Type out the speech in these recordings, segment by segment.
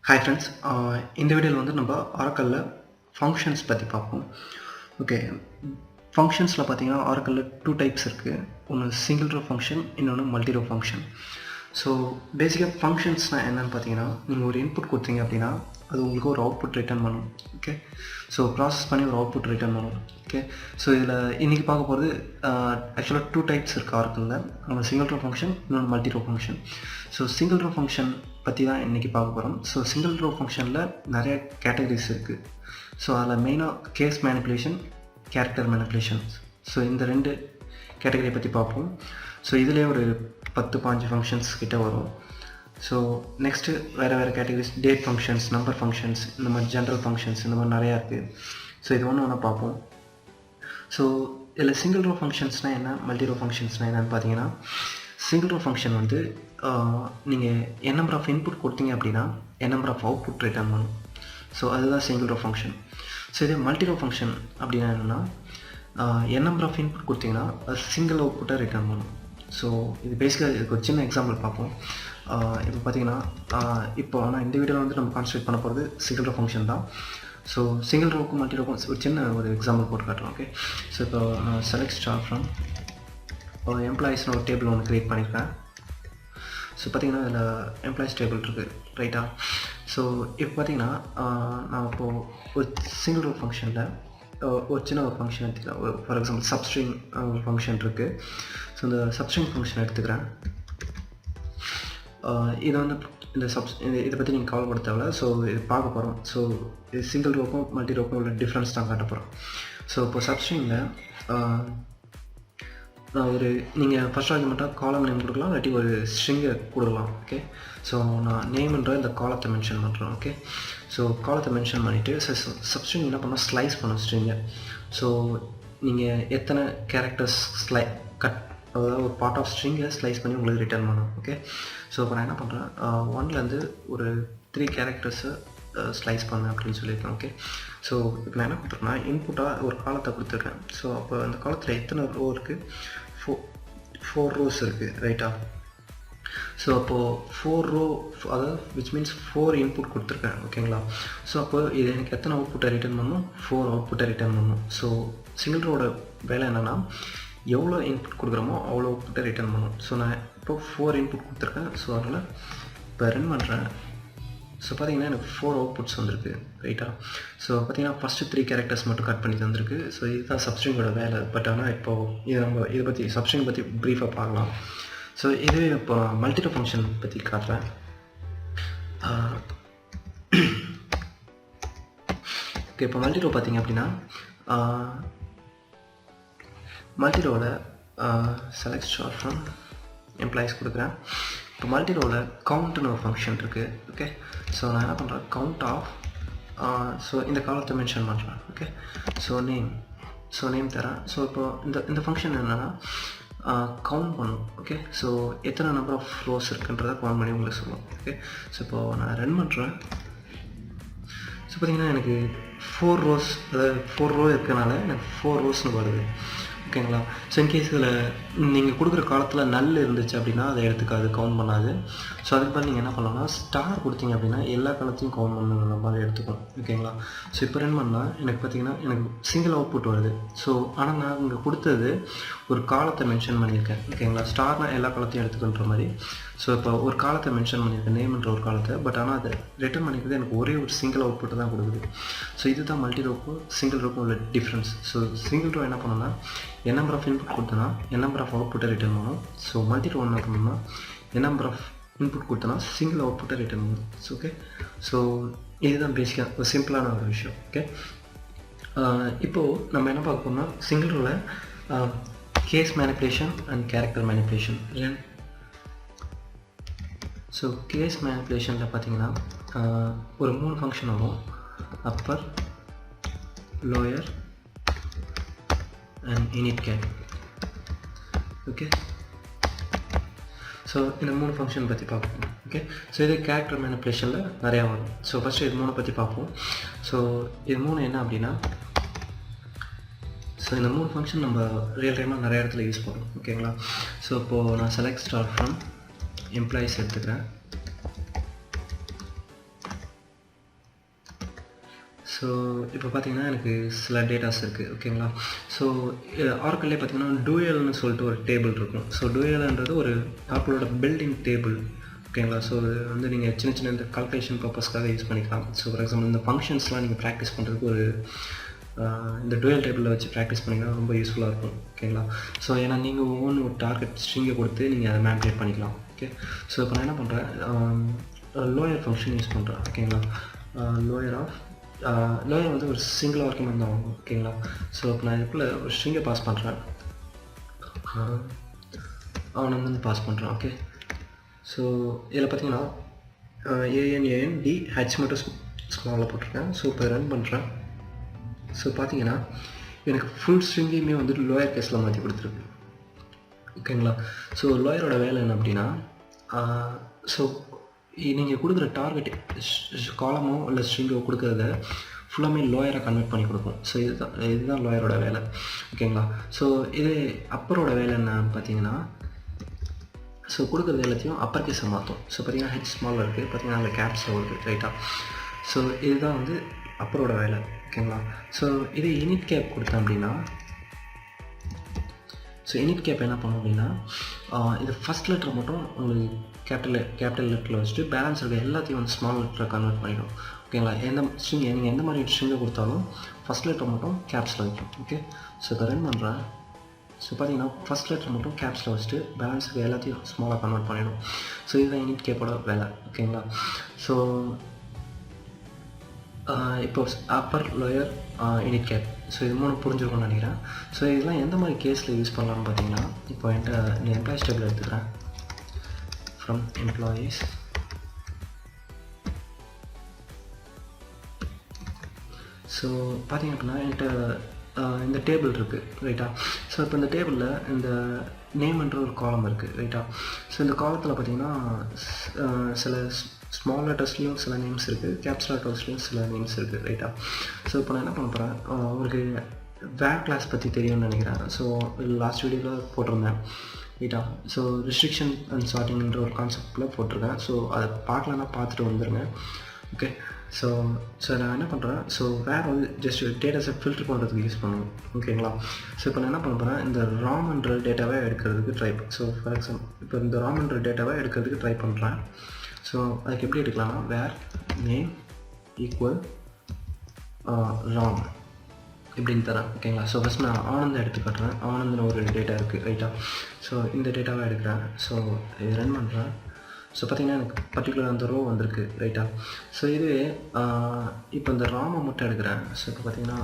Hi friends, இந்த வீடியோவில் வந்து நம்ம ஆரக்கல்ல ஃபங்க்ஷன்ஸ் பற்றி பார்ப்போம். ஓகே, ஃபங்க்ஷன்ஸில் பார்த்தீங்கன்னா ஆரக்கல்ல 2 டைப்ஸ் இருக்குது. ஒன்று சிங்கிள் ரோ ஃபங்க்ஷன், இன்னொன்று மல்டி ரோ ஃபங்க்ஷன். ஸோ பேசிக்காக ஃபங்க்ஷன்ஸ்னால் என்னென்னு பார்த்தீங்கன்னா, நீங்கள் ஒரு இன்புட் கொடுத்தீங்க அப்படின்னா அது உங்களுக்கு ஒரு அவுட்புட் ரிட்டர்ன் பண்ணும். ஓகே, ஸோ ப்ராசஸ் பண்ணி ஒரு அவுட்புட் ரிட்டர்ன் பண்ணும். ஓகே, ஸோ இதில் இன்றைக்கி பார்க்க போகிறது ஆக்சுவலாக 2 டைப்ஸ் இருக்குது ஆரக்கல்ல. நம்ம சிங்கிள் ரோ ஃபங்க்ஷன், இன்னொன்று multi row function. So single row function பற்றி தான் இன்றைக்கி பார்க்க போகிறோம். ஸோ சிங்கிள் ரோ ஃபங்க்ஷனில் நிறைய கேட்டகரிஸ் இருக்குது. ஸோ அதில் மெயினாக case manipulation, character manipulation. So இந்த 2 கேட்டகரியை பற்றி பார்ப்போம். ஸோ இதிலே ஒரு 10-15 ஃபங்க்ஷன்ஸ் கிட்ட வரும். ஸோ நெக்ஸ்ட்டு வேறு categories date functions, number functions, இந்த மாதிரி ஜென்ரல் ஃபங்க்ஷன்ஸ், இந்த மாதிரி நிறையா இருக்குது. ஸோ இது ஒன்று பார்ப்போம். ஸோ இதில் சிங்கிள் ரோ ஃபங்க்ஷன்ஸ்னால் என்ன, மல்டி ரோ ஃபங்க்ஷன்ஸ்னால் என்னென்னு பார்த்தீங்கன்னா, சிங்கிள் ரோ ஃபங்க்ஷன் வந்து நீங்கள் n நம்பர் ஆஃப் இன்புட் கொடுத்தீங்க அப்படின்னா n number of output return பண்ணும். ஸோ அதுதான் சிங்கிள் ரோ ஃபங்க்ஷன். ஸோ இதே மல்டி ரோ ஃபங்க்ஷன் அப்படின்னா என்னென்னா, n நம்பர் ஆஃப் இன்புட் கொடுத்தீங்கன்னா அது சிங்கிள் அவுட்புட்டை ரிட்டர்ன் பண்ணும். ஸோ இது பேசிக்காக இதுக்கு ஒரு சின்ன எக்ஸாம்பிள் பார்ப்போம். இப்போ பார்த்தீங்கன்னா, இப்போ ஆனால் இந்த வீடியோவில் வந்து நம்ம கான்சன்ட்ரேட் பண்ண போகிறது சிங்கிள் ரோ ஃபங்க்ஷன் தான். ஸோ சிங்கிள் ரோக்கும் மல்டி ரோக்கும் ஒரு சின்ன ஒரு எக்ஸாம்பிள் போட்டு காட்டுறோம். ஓகே, ஸோ இப்போ நான் செலக்ட் ஸ்டார் ஃப்ரம் எம்ப்ளாயீஸ்னு ஒரு டேபிள் ஒன்று க்ரியேட் பண்ணியிருக்கேன். ஸோ பார்த்தீங்கன்னா இதில் எம்ப்ளாயீஸ் டேபிள் இருக்குது, ரைட்டா? ஸோ இப்போ பார்த்தீங்கன்னா நான் இப்போது ஒரு சிங்கிள் ரோ ஃபங்க்ஷனில் ஒரு சின்ன ஒரு ஃபங்க்ஷன் எடுத்துக்கலாம். ஒரு ஃபார் எக்ஸாம்பிள் சப்ஸ்ட்ரிங் ஒரு ஃபங்க்ஷன் இருக்குது. ஸோ இந்த சப்ஸ்ட்ரிங் ஃபங்க்ஷன் எடுத்துக்கிறேன். இதை வந்து இந்த இதை பற்றி நீங்கள் கவலைப்பட தேவை. ஸோ இது பார்க்க போகிறோம். ஸோ இது சிங்கிள் ரோக்கும் மல்டி ரோக்கும் உள்ள டிஃப்ரென்ஸ் தான் காட்ட போகிறோம். ஸோ இப்போ சப்ஸ்ட்ரிங்கில் நான் ஒரு நீங்கள் ஃபஸ்ட் ஆர்குமெண்ட்டாக காலம் நேம் கொடுக்கலாம், இல்லாட்டி ஒரு ஸ்ட்ரிங்கை கொடுக்கலாம். ஓகே, ஸோ நான் நேம்ன்ற இந்த காலத்தை மென்ஷன் பண்ணுறேன். ஓகே, ஸோ காலத்தை மென்ஷன் பண்ணிவிட்டு சப்ஸ்ட்ரிங் என்ன பண்ணால் ஸ்லைஸ் பண்ணும் ஸ்ட்ரிங்கை. ஸோ நீங்கள் எத்தனை கேரக்டர்ஸ் அதாவது ஒரு பார்ட் ஆஃப் ஸ்ட்ரிங்கை ஸ்லைஸ் பண்ணி உங்களுக்கு ரிட்டர்ன் பண்ணும். ஓகே, ஸோ இப்போ நான் என்ன பண்ணுறேன், 1லேருந்து ஒரு 3 கேரக்டர்ஸை ஸ்லைஸ் பண்ணேன் அப்படின்னு சொல்லியிருக்கேன். ஓகே, ஸோ இப்போ நான் என்ன கொடுத்துருக்கேன்னா, இன்புட்டாக ஒரு காலத்தை கொடுத்துருக்கேன். ஸோ அப்போ அந்த காலத்தில் எத்தனை ரோ இருக்குது, 4 ரோஸ் இருக்குது, ரைட்டா? ஸோ அப்போது 4 ரோ, அதாவது விச் மீன்ஸ் 4 இன்புட் கொடுத்துருக்கேன். ஓகேங்களா? ஸோ அப்போ இது எனக்கு எத்தனை அவுட்புட்டை ரிட்டர்ன் பண்ணணும், 4 அவுட்புட்டை ரிட்டர்ன் பண்ணணும். ஸோ சிங்கிள் ரோட வேலை என்னென்னா, எவ்வளோ இன்புட் கொடுக்குறோமோ அவ்வளோ அவுட்புட்டை ரிட்டர்ன் பண்ணணும். ஸோ நான் இப்போ 4 இன்புட் கொடுத்துருக்கேன். ஸோ அதனால் இப்போ ரன் பண்ணுறேன். ஸோ பார்த்தீங்கன்னா எனக்கு 4 அவுட்புட்ஸ் வந்திருக்கு, ரைட்டா? ஸோ பார்த்தீங்கன்னா ஃபஸ்ட்டு 3 கேரக்டர்ஸ் மட்டும் கட் பண்ணி தந்திருக்கு. ஸோ இதுதான் சப்ஸ்ட்ரிங்கோட வேலை. பட் ஆனால் இப்போது இதை பற்றி சப்ஸ்ட்ரிங் பற்றி ப்ரீஃபாக பார்க்கலாம். ஸோ இதுவே இப்போ மல்டி ரோ ஃபங்க்ஷன் பற்றி காட்டுறேன். ஓகே, இப்போ மல்டி ரோ பார்த்தீங்க அப்படின்னா, மல்டி ரோவில் செலக்ட் ஸ்டார் ஃப்ரம் எம்ப்ளாயீஸ் கொடுக்குறேன். இப்போ மல்டி ரோவில் கவுண்ட்னு ஒரு ஃபங்க்ஷன் இருக்குது. ஓகே, ஸோ நான் என்ன பண்ணுறேன், கவுண்ட் ஆஃப், ஸோ இந்த காலத்தை மென்ஷன் பண்ணுறேன். ஓகே, ஸோ நேம் தரேன். ஸோ இப்போ இந்த ஃபங்க்ஷன் என்னென்னா கவுண்ட் பண்ணும். ஓகே, ஸோ எத்தனை நம்பர் ஆஃப் ரோஸ் இருக்குன்றதை கவுண்ட் பண்ணி உங்களுக்கு சொல்லுவோம். ஓகே, ஸோ இப்போது நான் ரன் பண்ணுறேன். ஸோ பார்த்தீங்கன்னா எனக்கு 4 ரோஸ், அதாவது 4 ரோ இருக்கிறனால எனக்கு 4 ரோஸ்னு வருது. ஓகேங்களா? ஸோ இன்கேஸ் இதில் நீங்கள் கொடுக்குற காலத்தில் நல் இருந்துச்சு அப்படின்னா அதை எடுத்துக்காது, கவுண்ட் பண்ணாது. ஸோ அதுக்கு பதில் நீங்கள் என்ன பண்ணலாம்னா, ஸ்டார் கொடுத்தீங்க அப்படின்னா எல்லா காலத்தையும் கவுண்ட் பண்ணுங்கிற மாதிரி எடுத்துக்கும். ஓகேங்களா? ஸோ இப்போ ரன் பண்ணால் எனக்கு பார்த்தீங்கன்னா எனக்கு சிங்கிள் அவுட்புட் வருது. ஸோ ஆனால் நான் இங்கே கொடுத்தது ஒரு காலத்தை மென்ஷன் பண்ணியிருக்கேன். ஓகேங்களா? ஸ்டார்னால் எல்லா காலத்தையும் எடுத்துக்கின்ற மாதிரி. ஸோ இப்போ ஒரு காலத்தை மென்ஷன் பண்ணியிருக்கேன், நேம்ன்ற ஒரு காலத்தை. பட் ஆனால் அதை ரிட்டர்ன் பண்ணிக்கிறது எனக்கு ஒரே ஒரு சிங்கிள் அவுட்புட்டை தான் கொடுக்குது. ஸோ இதுதான் மல்டி ரோக்கும் சிங்கிள் ரோக்கும் உள்ள டிஃப்ரென்ஸ். ஸோ சிங்கிள் ரோ என்ன பண்ணணும்னா, n நம்பர் ஆஃப் இன்புட் கொடுத்தனா n நம்பர் ஆஃப் அவுட்புட்டை ரிட்டர்ன் பண்ணும். ஸோ மல்டி ரோ என்ன பண்ணணும்னா, n நம்பர் ஆஃப் இன்புட் கொடுத்தனா சிங்கிள் அவுட்புட்டை ரிட்டர்ன் பண்ணும். ஸோ ஓகே, ஸோ இதுதான் பேசிக்காக ஒரு சிம்பிளான ஒரு விஷயம். ஓகே, இப்போது நம்ம என்ன பார்க்க போகிறோம்னா, சிங்கிள் ரோவில் case manipulation and character manipulation. So case மேனிப்புலேஷனில் பார்த்தீங்கன்னா ஒரு 3 ஃபங்க்ஷன் வரும், upper, lower and init char. Okay, so இந்த 3 ஃபங்க்ஷன் பற்றி பார்ப்போம். ஓகே, ஸோ இது கேரக்டர் மேனிப்புலேஷனில் நிறையா வரும். ஸோ ஃபஸ்ட்டு இது 3 பற்றி பார்ப்போம். ஸோ இது 3 என்ன அப்படின்னா, ஸோ இந்த 3 ஃபங்க்ஷன் நம்ம ரியல் டைமாக நிறைய இடத்துல யூஸ் பண்ணுறோம். ஓகேங்களா? ஸோ இப்போது நான் செலக்ட் ஸ்டார் ஃப்ரம் எம்ப்ளாயீஸ் எடுத்துக்கிறேன். ஸோ இப்போ பார்த்தீங்கன்னா எனக்கு சில டேட்டாஸ் இருக்குது ஓகேங்களா. ஸோ ஆர்க்கல்லே பார்த்தீங்கன்னா டூயல்னு சொல்லிட்டு ஒரு டேபிள் இருக்கும். ஸோ டூயல்ன்றது ஒரு ஆர்க்கலோட பில்டிங் டேபிள் ஓகேங்களா. ஸோ இது வந்து நீங்கள் சின்ன சின்ன இந்த கால்குலேஷன் பர்பஸ்க்காக யூஸ் பண்ணிக்கலாம். ஸோ ஃபார் எக்ஸாம்பிள் இந்த ஃபங்க்ஷன்ஸ்லாம் நீங்கள் ப்ராக்டிஸ் பண்ணுறதுக்கு ஒரு இந்த டூயல் டேபிளில் வச்சு ப்ராக்டிஸ் பண்ணிங்கன்னா ரொம்ப யூஸ்ஃபுல்லாக இருக்கும் ஓகேங்களா. ஸோ ஏன்னா நீங்கள் ஒவ்வொன்று ஒரு டார்கெட் ஸ்ட்ரிங்கை கொடுத்து நீங்கள் அதை மேனிபுலேட் பண்ணிக்கலாம். ஓகே, ஸோ இப்போ நான் என்ன பண்ணுறேன், லோயர் ஃபங்க்ஷன் யூஸ் பண்ணுறேன் ஓகேங்களா. லோயர் வந்து ஒரு சிங்கிள் ஆர்குமெண்ட் தான் ஆகும் ஓகேங்களா. ஸோ இப்போ நான் இதுக்குள்ள ஒரு ஸ்ட்ரிங்கை பாஸ் பண்ணுறேன், அவனை வந்து பாஸ் பண்ணுறேன். ஓகே, ஸோ இதில் பார்த்தீங்கன்னா AND மட்டும் ஸ்மாலில் போட்டிருக்கேன். ஸோ இப்போ ரன் பண்ணுறேன். ஸோ பார்த்தீங்கன்னா எனக்கு ஃபுல் ஸ்ட்ரிங்கையுமே வந்து லோயர் கேஸில் மாற்றி கொடுத்துருக்கு ஓகேங்களா. ஸோ லோயரோட வேலை என்ன அப்படின்னா, ஸோ நீங்கள் கொடுக்குற டார்கெட் காலமோ இல்லை ஸ்ட்ரிங்கோ கொடுக்குறத ஃபுல்லாமே லோயரை கன்வெர்ட் பண்ணி கொடுக்கும். ஸோ இதுதான் லோயரோட வேலை ஓகேங்களா. ஸோ இது அப்பரோட வேலை என்னன்னு பார்த்தீங்கன்னா, ஸோ கொடுக்குறது எல்லாத்தையும் அப்பர் கேஸை மாற்றும். ஸோ பார்த்தீங்கன்னா ஹெச் ஸ்மாலில் இருக்குது, பார்த்தீங்கன்னா அதில் கேப்ஸில் வருது ரைட்டாக. ஸோ இதுதான் வந்து அப்பரோட வேலை ஓகேங்களா. ஸோ இது யூனிட் கேப் கொடுத்தேன் அப்படின்னா, ஸோ யூனிட் கேப் என்ன பண்ணும் அப்படின்னா, இது ஃபஸ்ட் லெட்டர் மட்டும் உங்களுக்கு கேபிட்டல் லெட்டரில் வச்சுட்டு பேலன்ஸ் இருக்க எல்லாத்தையும் வந்து ஸ்மால் லெட்டரை கன்வெர்ட் பண்ணிடும் ஓகேங்களா. நீங்கள் எந்த மாதிரி ஸ்ட்ரிங்கை கொடுத்தாலும் ஃபஸ்ட் லெட்டர் மட்டும் கேப்ஸில் வைக்கும். ஓகே, ஸோ இப்போ ரன் பண்ணுறேன். ஸோ பார்த்தீங்கன்னா ஃபஸ்ட் லெட்டர் மட்டும் கேப்ஸில் வச்சுட்டு பேலன்ஸ் இருக்க எல்லாத்தையும் ஸ்மாலாக கன்வெர்ட் பண்ணிடும். ஸோ இதுதான் யூனிட் கேப்போட வேலை ஓகேங்களா. ஸோ இப்போ upper lower init cap, so இது மூணு புரிஞ்சிருக்கும்னு நினைக்கிறேன். ஸோ இதெல்லாம் எந்த மாதிரி கேஸில் யூஸ் பண்ணலாம்னு பார்த்தீங்கன்னா, இப்போ என்கிட்ட இந்த எம்ப்ளாயிஸ் டேபிள் எடுத்துக்கிறேன். ஃப்ரம் எம்ப்ளாயீஸ், ஸோ பார்த்தீங்க அப்படின்னா என்கிட்ட இந்த டேபிள் இருக்குது ரைட்டா. ஸோ இப்போ இந்த டேபிளில் இந்த நேம்ன்ற ஒரு காலம் இருக்குது ரைட்டா. ஸோ இந்த காலத்தில் பார்த்தீங்கன்னா சில ஸ்மால் லெட்டர்ஸ்லேயும் சில நேம்ஸ் இருக்குது, கேப்ஸ் லெட்டர்ஸ்லேயும் சில நேம்ஸ் இருக்குது ரைட்டா. ஸோ இப்போ நான் என்ன பண்ண போகிறேன், உங்களுக்கு வேர் கிளாஸ் பற்றி தெரியும்னு நினைக்கிறேன். ஸோ லாஸ்ட் வீடியோவில் போட்டிருந்தேன் ரைட்டா. ஸோ ரிஸ்ட்ரிக்ஷன் அண்ட் சார்ட்டிங்ன்ற ஒரு கான்செப்டில் போட்டிருக்கேன். ஸோ அதை பார்க்கலன்னா பார்த்துட்டு வந்துடுங்க. ஓகே, ஸோ நான் என்ன பண்ணுறேன், ஸோ வேர் வந்து ஜஸ்ட் டேட்டாஸை ஃபில்டர் பண்ணுறதுக்கு யூஸ் பண்ணுவோம் ஓகேங்களா. ஸோ இப்போ நான் என்ன பண்ண போகிறேன், இந்த ராம்ன்ற டேட்டாவை எடுக்கிறதுக்கு ஸோ ஃபார் எக்ஸாம்பிள் இப்போ இந்த ராம்ன்ற டேட்டாவை எடுக்கிறதுக்கு ட்ரை பண்ணுறேன். ஸோ அதுக்கு எப்படி எடுக்கலாம்னா, வேர் நேம் ஈக்குவல் ராம் இப்படின்னு தரேன் ஓகேங்களா. ஸோ ஃபஸ்ட் நான் ஆனந்தை எடுத்து காட்டுறேன். ஆனந்தில் ஒரு டேட்டா இருக்குது ரைட்டா. ஸோ இந்த டேட்டாவை எடுக்கிறேன். ஸோ இது ரன் பண்ணுறேன். ஸோ பார்த்திங்கன்னா எனக்கு பர்டிகுலர் அந்த ரோ வந்திருக்கு ரைட்டா. ஸோ இதுவே இப்போ இந்த ராமை மட்டும் எடுக்கிறேன். ஸோ இப்போ பார்த்திங்கன்னா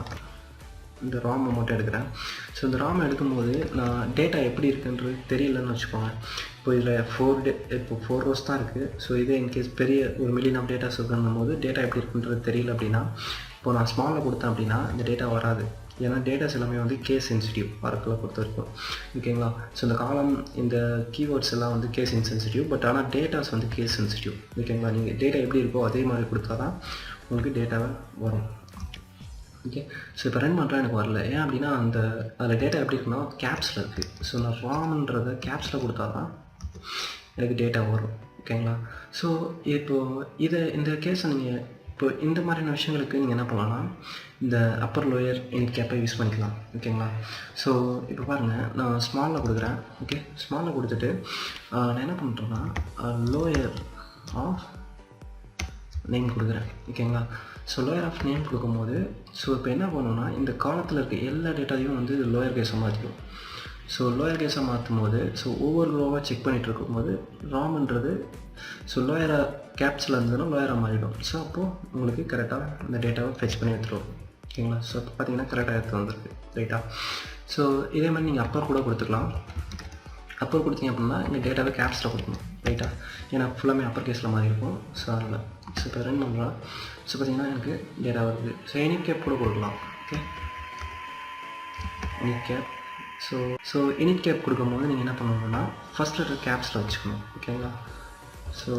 இந்த ராமை மட்டும் எடுக்கிறேன். ஸோ இந்த ராமை எடுக்கும்போது நான் டேட்டா எப்படி இருக்குன்றது தெரியலன்னு வச்சுக்கோங்க. இப்போ இதில் இப்போ 4 ரோஸ் தான் இருக்குது. ஸோ இதே இன்கேஸ் பெரிய ஒரு மில்லியன் ஆஃப் டேட்டாஸ் இருக்குன்னும் போது டேட்டா எப்படி இருக்குன்றது தெரியல அப்படின்னா, இப்போ நான் ஸ்மாலில் கொடுத்தேன் அப்படின்னா இந்த டேட்டா வராது. ஏன்னா டேட்டாஸ் எல்லாமே வந்து கேஸ் சென்சிட்டிவ் ஆர்க்கில் பொறுத்த வரைக்கும் ஓகேங்களா. ஸோ இந்த காலம் இந்த கீவேர்ட்ஸ் எல்லாம் வந்து கேஸ் இன்சென்சிட்டிவ், பட் ஆனால் டேட்டாஸ் வந்து கேஸ் சென்சிட்டிவ் ஓகேங்களா. நீங்கள் டேட்டா எப்படி இருக்கோ அதே மாதிரி கொடுத்தா தான் உங்களுக்கு டேட்டாவை வரும். ஓகே, ஸோ இப்போ ரன் பண்ணுறேன், எனக்கு வரல. ஏன் அப்படின்னா அதில் டேட்டா எப்படி இருக்குன்னா கேப்ஸில் இருக்குது. ஸோ நான் ராம்ன்றதை கேப்ஸில் கொடுத்தா தான் எனக்கு டேட்டா வரும் ஓகேங்களா. ஸோ இப்போது இந்த கேஸை நீங்கள் இப்போ இந்த மாதிரியான விஷயங்களுக்கு நீங்கள் என்ன பண்ணலாம்னா, இந்த அப்பர் லோயர் யூனிட் கேப்பை யூஸ் பண்ணிக்கலாம் ஓகேங்களா. ஸோ இப்போ பாருங்கள், நான் ஸ்மாலில் கொடுக்குறேன். ஓகே, ஸ்மாலில் கொடுத்துட்டு நான் என்ன பண்ணுறேன்னா லோயர் ஆஃப் நேம் கொடுக்குறேன் ஓகேங்களா. ஸோ லோயர் ஆஃப் நேம் கொடுக்கும்போது ஸோ இப்போ என்ன பண்ணணும்னா, இந்த காலத்தில் இருக்க எல்லா டேட்டாவையும் வந்து லோயர் கேஸை மாற்றிக்கும். ஸோ லோயர் கேஸை மாற்றும் போது ஸோ ஒவ்வொரு ரோவாக செக் பண்ணிகிட்டு இருக்கும்போது ராம்ன்றது ஸோ லோயராக கேப்ஸில் இருந்ததுன்னா லோயராக மாறிடும். ஸோ அப்போது உங்களுக்கு கரெக்டாக அந்த டேட்டாவை ஃபெச் பண்ணி எடுத்துருவோம் ஓகேங்களா. ஸோ இப்போ பார்த்தீங்கன்னா கரெக்டாக எடுத்து வந்துருக்கு ரைட்டா. ஸோ இதே மாதிரி நீங்கள் அப்பர் கூட கொடுத்துக்கலாம். அப்பர் கொடுத்தீங்க அப்படின்னா இந்த டேட்டாவை கேப்ஸில் கொடுக்கணும் ரைட்டா. ஏன்னா ஃபுல்லாமே அப்பர் கேஸில் மாறி இருக்கும். ஸோ அதில் ஸோ இப்போ ரன் பண்ணுறேன். ஸோ பார்த்தீங்கன்னா எனக்கு டேட்டா வருது. ஸோ யூனிட் கேப் கூட கொடுக்கலாம். Okay, init cap. So init cap கொடுக்கும்போது நீங்கள் என்ன பண்ணணும்னா ஃபஸ்ட் லெட்டர் கேப்ஸில் வச்சுக்கணும் ஓகேங்களா. ஸோ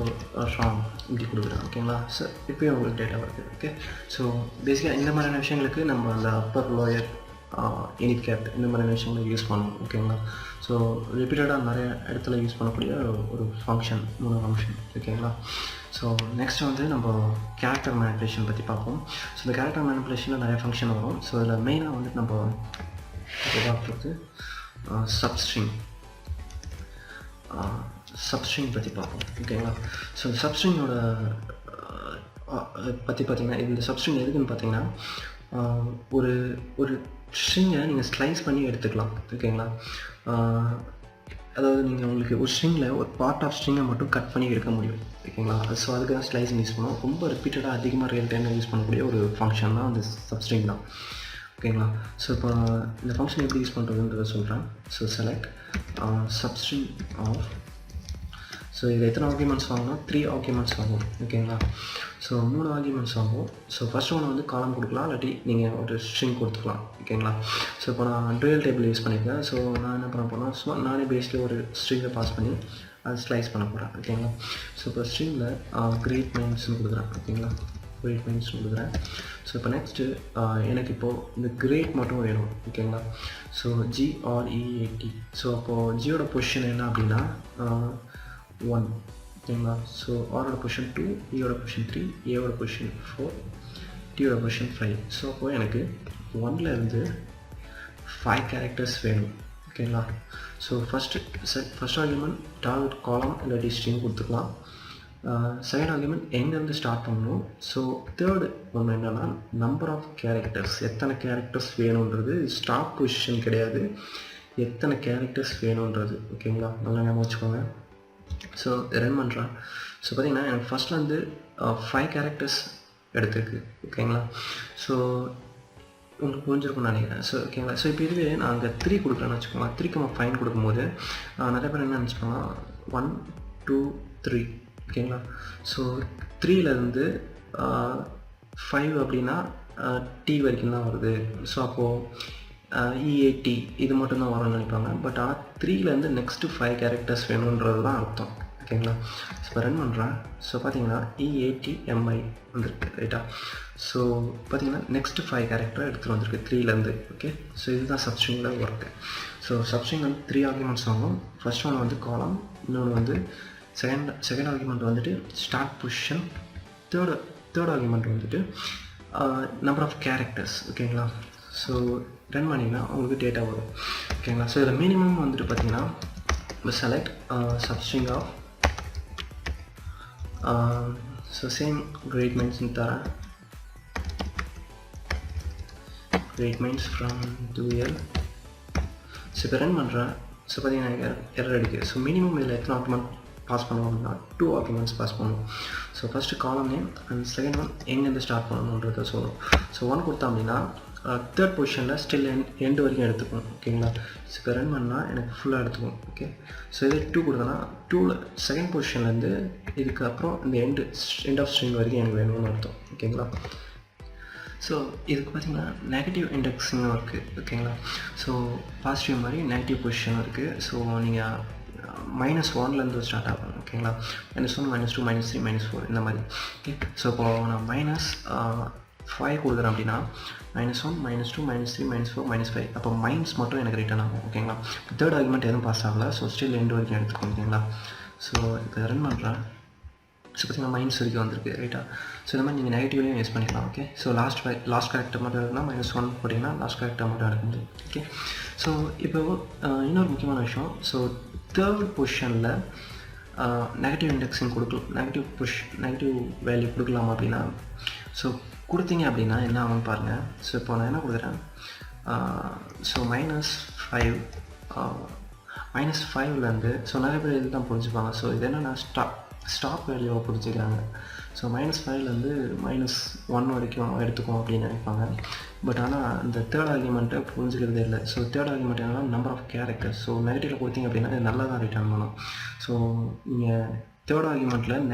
ராம் இப்படி கொடுக்குறேன் ஓகேங்களா. ஸோ இப்போயும் உங்களுக்கு டேட்டா வருது. ஓகே, ஸோ பேசிக்காக இந்த மாதிரியான விஷயங்களுக்கு நம்ம அந்த அப்பர் லோயர் இனிட் கேட் இந்த மாதிரியான விஷயங்களை யூஸ் பண்ணுவோம். ஓகேங்களா? ஸோ ரிப்பீட்டடாக நிறைய இடத்துல யூஸ் பண்ணக்கூடிய ஒரு ஃபங்க்ஷன், 3 ஃபங்க்ஷன். ஓகேங்களா? ஸோ நெக்ஸ்ட் வந்து நம்ம கேரக்டர் மேனிப்புலேஷன் பற்றி பார்ப்போம். ஸோ இந்த கேரக்டர் மேனிப்புலேஷனில் நிறைய ஃபங்க்ஷன் வரும். ஸோ இதில் மெயினாக வந்து நம்ம பார்க்குறது சப்ஸ்ட்ரிங் பற்றி பார்ப்போம். ஓகேங்களா? ஸோ சப்ஸ்ட்ரிங்கோட பற்றி பார்த்திங்கன்னா, இந்த சப்ஸ்ட்ரிங் எதுக்குன்னு பார்த்தீங்கன்னா, ஒரு ஒரு ஸ்ட்ரிங்கை நீங்கள் ஸ்லைஸ் பண்ணி எடுத்துக்கலாம். ஓகேங்களா? அதாவது நீங்கள் உங்களுக்கு ஒரு ஸ்ட்ரிங்கில் ஒரு பார்ட் ஆஃப் ஸ்ட்ரிங்கை மட்டும் கட் பண்ணி எடுக்க முடியும். ஓகேங்களா? ஸோ அதுக்கு தான் ஸ்லைஸிங் யூஸ் பண்ணுவோம். ரொம்ப ரிப்பீட்டடாக அதிகமாக ரியல் டைமில் யூஸ் பண்ணக்கூடிய ஒரு ஃபங்க்ஷன் தான் அந்த சப்ஸ்ட்ரிங் தான். ஓகேங்களா? ஸோ இப்போ இந்த ஃபங்க்ஷன் எப்படி யூஸ் பண்ணுறதுன்றதை சொல்கிறேன். So select substring of, so இது எத்தனை ஆர்குமெண்ட்ஸ் வாங்கினா 3 ஆர்குமெண்ட்ஸ் ஆகும். ஓகேங்களா? ஸோ 3 ஆர்குமெண்ட்ஸ் ஆகும். ஸோ ஃபஸ்ட் ஒன்று வந்து காலம் கொடுக்கலாம், இல்லாட்டி நீங்கள் ஒரு ஸ்ட்ரிங் கொடுத்துக்கலாம். ஓகேங்களா? ஸோ இப்போ நான் டுவெல் டேபிள் யூஸ் பண்ணியிருக்கேன். ஸோ நான் என்ன பண்ண போகிறேன், ஸோ நானே பேஸில் ஒரு ஸ்ட்ரிங்கை பாஸ் பண்ணி அதை ஸ்லைஸ் பண்ண போகிறேன். ஓகேங்களா? ஸோ இப்போ ஸ்ட்ரிங்கில் கிரேட் மைன்ஸ்னு கொடுக்குறேன். ஓகேங்களா? கிரேட் மைன்ஸ் கொடுக்குறேன். ஸோ இப்போ நெக்ஸ்ட்டு எனக்கு இப்போது இந்த கிரேட் மட்டும் வேணும். ஓகேங்களா? So GREAT. ஸோ அப்போது ஜியோட பொசிஷன் என்ன அப்படின்னா 1. ஓகேங்களா? ஸோ ஆரோட பொசிஷன் 2, ஈயோட பொசிஷன் 3, ஏவோட பொசிஷன் 4, டியோட பொசிஷன் 5. ஸோ அப்போது எனக்கு 1லேருந்து 5 கேரக்டர்ஸ் வேணும். ஓகேங்களா? ஸோ ஃபஸ்ட் ஆர்குமெண்ட் டார்கெட் காலம் இல்லாட்டி ஸ்ட்ரிங் கொடுத்துக்கலாம். செகண்ட் ஆர்குமெண்ட் எங்கேருந்து ஸ்டார்ட் பண்ணணும். ஸோ தேர்டு ஒன்று என்னென்னா நம்பர் ஆஃப் கேரக்டர்ஸ், எத்தனை கேரக்டர்ஸ் வேணுன்றது. ஸ்டார்ட் பொசிஷன் கிடையாது, எத்தனை கேரக்டர்ஸ் வேணுன்றது. ஓகேங்களா? நல்லா ஞாபகம் வச்சுக்கோங்க. ஸோ ரன் பண்ணுறேன். ஸோ பார்த்தீங்கன்னா எனக்கு ஃபஸ்ட்டில் வந்து 5 கேரக்டர்ஸ் எடுத்துருக்கு. ஓகேங்களா? ஸோ உங்களுக்கு புரிஞ்சிருக்கும்னு நினைக்கிறேன். ஸோ ஓகேங்களா? ஸோ இப்போ இதுவே நான் அங்கே 3 கொடுக்குறேன்னு வச்சுக்கோங்க. 3,5 கொடுக்கும்போது நிறைய பேர் என்ன நினச்சிப்பாங்க, 1 2 3. ஓகேங்களா? ஸோ 3லேருந்து 5 அப்படின்னா T வரைக்கும் தான் வருது. ஸோ அப்போது EAT இது மட்டும்தான் வரும்னு நினைப்பாங்க. பட் ஆனால் 3லேருந்து நெக்ஸ்ட்டு 5 கேரக்டர்ஸ் வேணுன்றது தான் அர்த்தம். ஓகேங்களா? ஸோ இப்போ ரன் பண்ணுறேன். ஸோ பார்த்தீங்கன்னா EATMI வந்துருக்கு. ரைட்டா? ஸோ பார்த்தீங்கன்னா நெக்ஸ்ட்டு 5 கேரக்டர் எடுத்துகிட்டு வந்திருக்கு 3லேருந்து. ஓகே? ஸோ இதுதான் சப்ஸ்ட்ரிங்கில் ஒர்க்கு. ஸோ சப்ஸ்ட்ரிங் வந்து 3 ஆர்குமெண்ட்ஸ் ஆகும். ஃபர்ஸ்ட் ஒன்று வந்து காலம், இன்னொன்று வந்து செகண்ட் ஆர்குமெண்ட் வந்துட்டு ஸ்டார்ட் பொசிஷன், தேர்ட் ஆர்குமெண்ட் வந்துட்டு நம்பர் ஆஃப் கேரக்டர்ஸ். ஓகேங்களா? ஸோ ரன் பண்ணிங்கன்னா உங்களுக்கு டேட்டா வரும். ஓகேங்களா? ஸோ இதில் மினிமம் வந்துட்டு பார்த்தீங்கன்னா இப்போ select substring of, so same great மைன்ஸ்னு தரேன். Great minds from 2L. So இப்போ ரன் பண்ணுறேன். ஸோ பார்த்தீங்கன்னா எரர் அடிக்குது. ஸோ மினிமம் இதில் எத்தனை ஆர்குமெண்ட் பாஸ் பண்ணுவோம் அப்படின்னா 2 ஆர்குமெண்ட்ஸ் பாஸ் பண்ணுவோம். So first column name and second one எங்கேருந்து ஸ்டார்ட் பண்ணணுன்றதை சொல்லும். ஸோ 1 கொடுத்தோம் அப்படின்னா தேர்ட் பொசிஷனில் ஸ்டில் எண்டு வரைக்கும் எடுத்துக்கும். ஓகேங்களா? ஸோ இப்போ ரன் பண்ணால் எனக்கு ஃபுல்லாக எடுத்துக்கும். ஓகே? ஸோ இது 2 கொடுத்தனா 2ல் செகண்ட் பொசிஷன்லேருந்து இதுக்கப்புறம் இந்த எண்ட் ஆஃப் ஸ்ட்ரிங் வரைக்கும் எனக்கு வேணும்னு அர்த்தம். ஓகேங்களா? ஸோ இதுக்கு பார்த்தீங்கன்னா நெகட்டிவ் இண்டெக்ஸிங்கும் இருக்குது. ஓகேங்களா? ஸோ பாசிட்டிவ் மாதிரி நெகட்டிவ் பொசிஷன் இருக்குது. ஸோ நீங்கள் -1லேருந்து ஸ்டார்ட் ஆகும். ஓகேங்களா? -1 -2 -3 -4 இந்த மாதிரி. ஓகே? ஸோ இப்போது நான் -5 கொடுக்குறேன் அப்படின்னா -1 -2 -3 -4 -5. அப்போ மைனஸ் மட்டும் எனக்கு ரிட்டர்ன் ஆகும். ஓகேங்களா? தேர்ட் ஆர்குமெண்ட் எதுவும் பாஸ் ஆகலை. ஸோ ஸ்டில் எண்டு வரைக்கும் எடுத்துக்கோங்க. ஓகேங்களா? ஸோ இப்போ ரன் பண்ணுறேன். ஸோ பார்த்தீங்கன்னா மைனஸ் வரைக்கும் வந்திருக்கு. ரைட்டா? ஸோ இந்த மாதிரி நீங்கள் நெகட்டிவ்லேயும் யூஸ் பண்ணிக்கலாம். ஓகே? ஸோ லாஸ்ட் கேரக்டர் மட்டும் இருக்குன்னா -1 போட்டிங்கன்னா லாஸ்ட் கேரக்டர் மட்டும் எடுக்க முடியும். ஓகே? ஸோ இப்போ இன்னொரு முக்கியமான விஷயம். ஸோ தேர்ட் பொசிஷனில் நெகட்டிவ் இண்டெக்ஸிங் கொடுக்கலாம், நெகட்டிவ் வேல்யூ கொடுக்கலாம் அப்படின்னா, ஸோ கொடுத்தீங்க அப்படின்னா என்ன ஆகும்னு பாருங்கள். ஸோ இப்போ நான் என்ன கொடுக்குறேன், ஸோ -5லேருந்து ஸோ நிறைய பேர் இது தான் புரிஞ்சுப்பாங்க. ஸோ இது என்னென்னா ஸ்டாப் வேல்யூவை புரிஞ்சுக்கிறாங்க. ஸோ -5லேருந்து -1 வரைக்கும் எடுத்துக்கும் அப்படின்னு நினைப்பாங்க. பட் ஆனால் இந்த தேர்ட் ஆர்குமெண்ட்டை புரிஞ்சுக்கிறதே இல்லை. ஸோ தேர்ட் ஆர்குமெண்ட் என்னன்னா நம்பர் ஆஃப் கேரக்டர்ஸ். ஸோ நெகட்டிவில் கொடுத்தீங்க அப்படின்னா இது நல்லா தான் ரிட்டர்ன் பண்ணும். ஸோ நீங்கள் தேர்ட் ஆர்குமெண்ட்டில்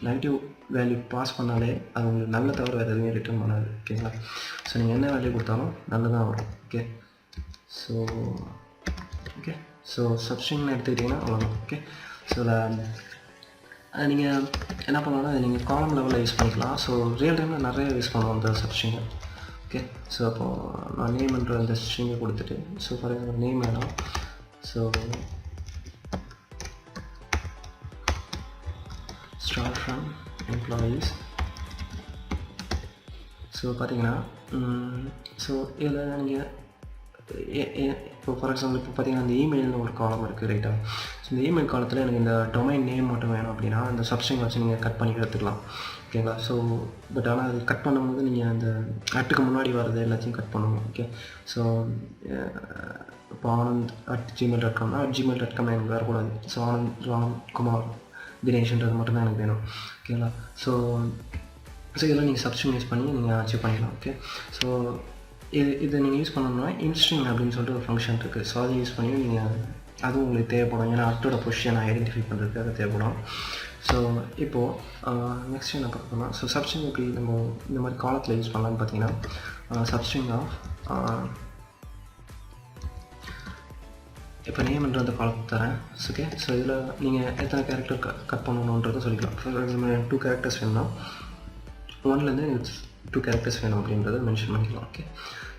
நெகட்டிவ் வேல்யூ பாஸ் பண்ணாலே அது உங்களுக்கு நல்ல தவிர வேறு எதுவுமே ரிட்டர்ன் பண்ணாது. ஓகேங்களா? ஸோ நீங்கள் என்ன வேல்யூ கொடுத்தாலும் நல்லதாக வரும். ஓகே? ஸோ சப்ஸ்ட்ரிங்னு எடுத்துக்கிட்டிங்கன்னா அவ்வளோதான். ஓகே? ஸோ நீங்கள் என்ன பண்ணலாம்னா அதை நீங்கள் காலம் லெவலில் யூஸ் பண்ணிக்கலாம். ஸோ ரியல் டைமில் நிறைய யூஸ் பண்ணுவோம் அந்த சப்ஸ்ட்ரிங்கை. ஓகே. ஸோ அப்போது நான் நேம்ன்ற அந்த ஸ்ட்ரிங்கை கொடுத்துட்டு, ஸோ ஃபார் எக்ஸாம்பிள் நேம் வேணும். So start from employees. So பார்த்தீங்கன்னா ஸோ இதில் நீங்கள் இப்போ ஃபார் எக்ஸாம்பிள் இப்போ பார்த்தீங்கன்னா இந்த இமெயில்னு ஒரு காலம் இருக்குது, ரைட்டா? ஸோ இந்த இமெயில் காலத்தில் எனக்கு இந்த டொமைன் நேம் மட்டும் வேணும் அப்படின்னா அந்த சப்ஸ்ட்ரிங் வச்சு நீங்கள் கட் பண்ணி எடுத்துக்கலாம், ஓகேங்களா? ஸோ பட் ஆனால் அது கட் பண்ணும்போது நீங்கள் அந்த அட்டுக்கு முன்னாடி வரது எல்லாத்தையும் கட் பண்ணணும், ஓகே? ஸோ இப்போ anand@gmail.comனா gmail.com எனக்கு வரக்கூடாது. ஸோ ஆனந்த் ராம்குமார் தினேஷ்ன்றது மட்டும்தான் எனக்கு வேணும், ஓகேங்களா? ஸோ இதெல்லாம் நீங்கள் சப்ஸ்ட்ரிங் யூஸ் பண்ணி நீங்கள் அச்சீவ் பண்ணிக்கலாம், ஓகே? ஸோ இதை நீங்கள் யூஸ் பண்ணணும்னா இன்ஸ்ட்ரிங் அப்படின்னு சொல்லிட்டு ஒரு ஃபங்க்ஷன் இருக்குது. ஸோ அதை யூஸ் பண்ணி நீங்கள் அதுவும் உங்களுக்கு தேவைப்படும், ஏன்னா அட்டோட பொசிஷனை ஐடென்டிஃபை பண்ணுறதுக்காக தேவைப்படும். ஸோ இப்போது நெக்ஸ்ட் என்ன பார்க்கணும்னா, ஸோ சப்ஸ்ட்ரிங் எப்படி நம்ம இந்த மாதிரி காலத்தில் யூஸ் பண்ணலான்னு பார்த்தீங்கன்னா, சப்ஸ்ட்ரிங் ஆஃப் இப்போ நேம்ன்ற அந்த காலத்தை தரேன், ஓகே? ஸோ இதில் நீங்கள் எத்தனை கேரக்டர் கட் பண்ணணுன்றதை சொல்லிக்கலாம். ஃபார் எக்ஸாம்பிள் 2 கேரக்டர்ஸ் வேணும்னா 1லேருந்து 2 கேரக்டர்ஸ் வேணும் அப்படின்றத மென்ஷன் பண்ணிக்கலாம், ஓகே?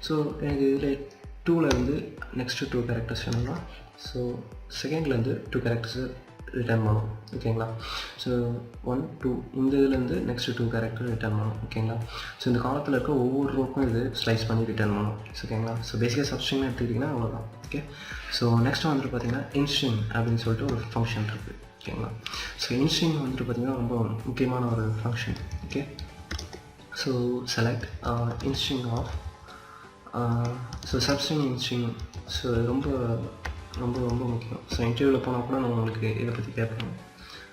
ஸோ எனக்கு இதில் 2லேருந்து நெக்ஸ்ட்டு 2 கேரக்டர்ஸ் வேணும்னா ஸோ செகண்ட்லேருந்து 2 கேரக்டர்ஸு ரிட்டர்ன் பண்ணும், ஓகேங்களா? ஸோ 1 2 இந்த இதுலேருந்து நெக்ஸ்ட்டு 2 கேரக்டர் ரிட்டர்ன் பண்ணும், ஓகேங்களா? ஸோ இந்த காலத்தில் இருக்க ஒவ்வொரு ரோக்கும் இது ஸ்லைஸ் பண்ணி ரிட்டர்ன் பண்ணும், ஓகேங்களா? ஸோ பேசிக்காக சப்ஸ்ட்ரிங் எடுத்துக்கிட்டிங்கன்னா அவ்வளோதான், ஓகே? ஸோ நெக்ஸ்ட்டு வந்துட்டு பார்த்திங்கன்னா இன்ஸ்ட்ரிங் அப்படின்னு சொல்லிட்டு ஒரு ஃபங்க்ஷன் இருக்குது, ஓகேங்களா? ஸோ இன்ஸ்ட்ரிங் வந்துட்டு பார்த்திங்கன்னா ரொம்ப முக்கியமான ஒரு function, okay? So select instring of so substring instring. So ரொம்ப ரொம்ப ரொம்ப முக்கியம். ஸோ இன்டர்வியூவில் போனால் கூட நான் உங்களுக்கு இதை பற்றி கேட்பேன்.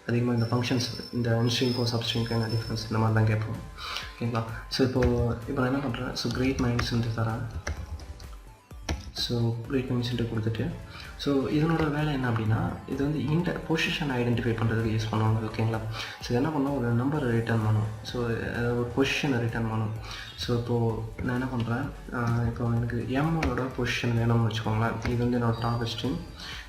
அதிகமாக இந்த ஃபங்க்ஷன்ஸ், இந்த இன்ஸ்ட்ரிங்க்கும் சப்ஸ்ட்ரிங்க்கும் என்ன டிஃப்ரென்ஸ், இந்த மாதிரி தான் கேட்போம், ஓகேங்களா? ஸோ இப்போ நான் என்ன பண்ணுறேன், ஸோ கிரேட் மைண்ட்ஸ்ன்ட்டு தரேன். ஸோ கிரேட் மைண்ட்ஸ்ன்ட்டு கொடுத்துட்டு, ஸோ இதனோட வேலை என்ன அப்படின்னா, இது வந்து இந்த பொசிஷன் ஐடென்டிஃபை பண்ணுறதுக்கு யூஸ் பண்ணுவாங்க, ஓகேங்களா? ஸோ என்ன பண்ணோம், ஒரு நம்பரை ரிட்டர்ன் பண்ணும், ஸோ ஒரு பொசிஷனை ரிட்டர்ன் பண்ணும். ஸோ இப்போது நான் என்ன பண்ணுறேன், இப்போ எனக்கு எம்மோட பொசிஷன் வேணும்னு வச்சுக்கோங்களேன். இது வந்து என்னோடய டார்கெட் ஸ்ட்ரிங்.